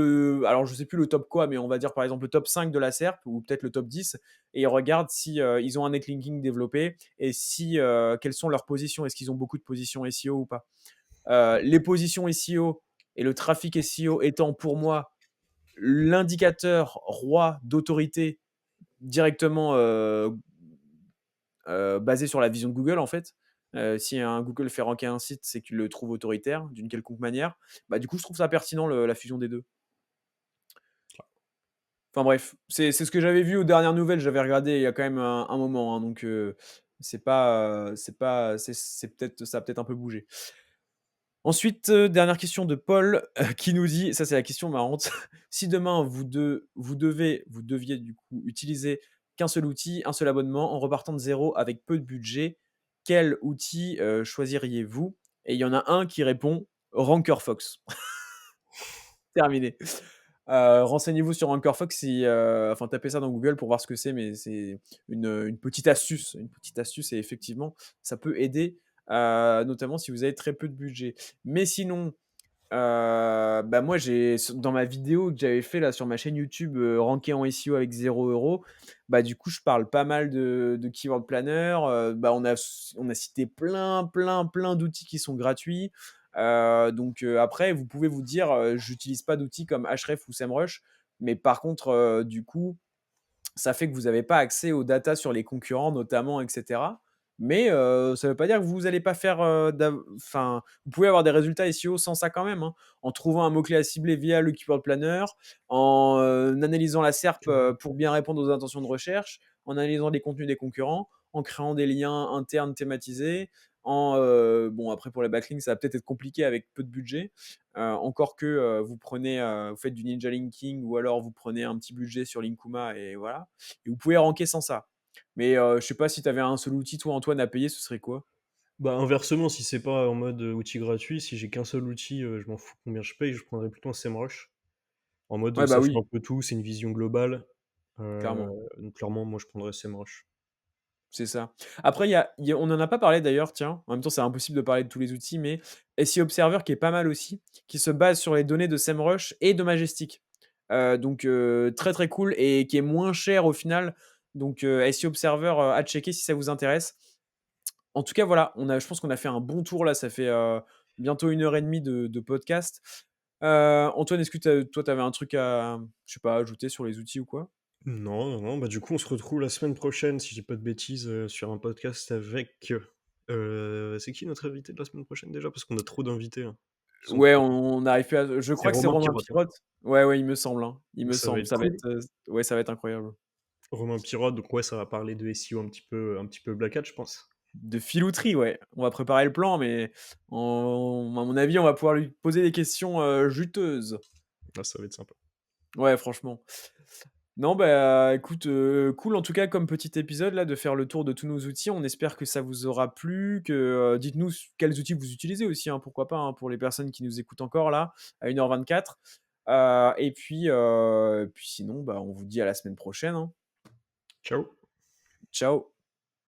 A: alors je sais plus le top quoi, mais on va dire par exemple le top 5 de la SERP ou peut-être le top 10 et il regarde si, ils ont un netlinking développé et si, quelles sont leurs positions. Est-ce qu'ils ont beaucoup de positions SEO ou pas? Les positions SEO et le trafic SEO étant pour moi l'indicateur roi d'autorité directement, basé sur la vision de Google en fait. Si un Google fait ranker un site, c'est qu'il le trouve autoritaire d'une quelconque manière. Bah, du coup, je trouve ça pertinent la fusion des 2. Enfin bref, c'est ce que j'avais vu aux dernières nouvelles, j'avais regardé il y a quand même un moment, hein, donc c'est peut-être ça a peut-être un peu bougé. Ensuite, dernière question de Paul, qui nous dit ça c'est la question marrante: «Si demain vous deviez du coup utiliser qu'un seul outil, un seul abonnement en repartant de zéro avec peu de budget, quel outil, choisiriez-vous?» Et il y en a un qui répond: «Ranker Fox». Terminé. Renseignez-vous sur Ranker Fox si, enfin tapez ça dans Google pour voir ce que c'est, mais c'est une petite astuce et effectivement, ça peut aider, notamment si vous avez très peu de budget. Mais sinon, bah, moi j'ai dans ma vidéo que j'avais fait là sur ma chaîne YouTube, ranker en SEO avec 0 €, bah, du coup je parle pas mal de Keyword Planner, bah, on a cité plein, plein, plein d'outils qui sont gratuits. Donc après vous pouvez vous dire, «J'utilise pas d'outils comme Ahrefs ou Semrush», mais par contre, du coup, ça fait que vous n'avez pas accès aux datas sur les concurrents notamment et cetera. Mais ça ne veut pas dire que vous allez pas faire, enfin, vous pouvez avoir des résultats SEO sans ça quand même, hein. En trouvant un mot-clé à cibler via le Keyword Planner, en, analysant la SERP, pour bien répondre aux intentions de recherche, en analysant les contenus des concurrents, en créant des liens internes thématisés, en, bon après pour les backlinks, ça va peut-être être compliqué avec peu de budget, encore que, vous faites du ninja linking ou alors vous prenez un petit budget sur Linkuma et voilà et vous pouvez ranker sans ça. Mais, je sais pas si tu avais un seul outil toi Antoine à payer, ce serait quoi?
B: bah, inversement, si c'est pas en mode, outil gratuit, si j'ai qu'un seul outil, je m'en fous combien je paye, je prendrais plutôt un SEMrush. En mode,
A: Ouais, bah,
B: ça fait un
A: oui,
B: peu tout, c'est une vision globale,
A: clairement,
B: donc clairement, moi, je prendrais SEMrush.
A: c'est ça. Après il y a on en a pas parlé d'ailleurs, tiens, en même temps c'est impossible de parler de tous les outils, mais SEO Observer qui est pas mal aussi, qui se base sur les données de SEMrush et de Majestic. Donc, très, très cool et qui est moins cher au final. Donc, SEO Observer, à checker si ça vous intéresse. En tout cas, voilà, je pense qu'on a fait un bon tour là, ça fait, bientôt 1 heure et demie de podcast. Antoine, est-ce que toi, tu avais un truc à, je sais pas, ajouter sur les outils ou quoi?
B: Non, non, non, bah, du coup, on se retrouve la semaine prochaine, si j'ai pas de bêtises, sur un podcast avec, c'est qui notre invité de la semaine prochaine déjà? Parce qu'on a trop d'invités, hein. Ils sont
A: Ouais, on n'arrive plus à je
B: c'est
A: crois que c'est
B: Romain
A: Romain
B: Pirotte, hein,
A: Pirotte. Ouais, ouais, il me semble, hein, il
B: donc
A: me
B: ça va
A: semble.
B: être
A: Ça va
B: cool.
A: être, ouais, ça va être incroyable.
B: Romain Pirotte, donc ouais, ça va parler de SEO un petit peu black hat, je pense.
A: De filouterie, ouais. On va préparer le plan, mais à mon avis, on va pouvoir lui poser des questions, juteuses.
B: Ah, ça va être sympa.
A: Ouais, franchement. Non, bah, écoute, cool en tout cas comme petit épisode là de faire le tour de tous nos outils. On espère que ça vous aura plu, que, dites-nous quels outils vous utilisez aussi, hein, pourquoi pas, hein, pour les personnes qui nous écoutent encore là, à 1h24. Et puis sinon, bah, on vous dit à la semaine prochaine, hein.
B: Ciao.
A: Ciao.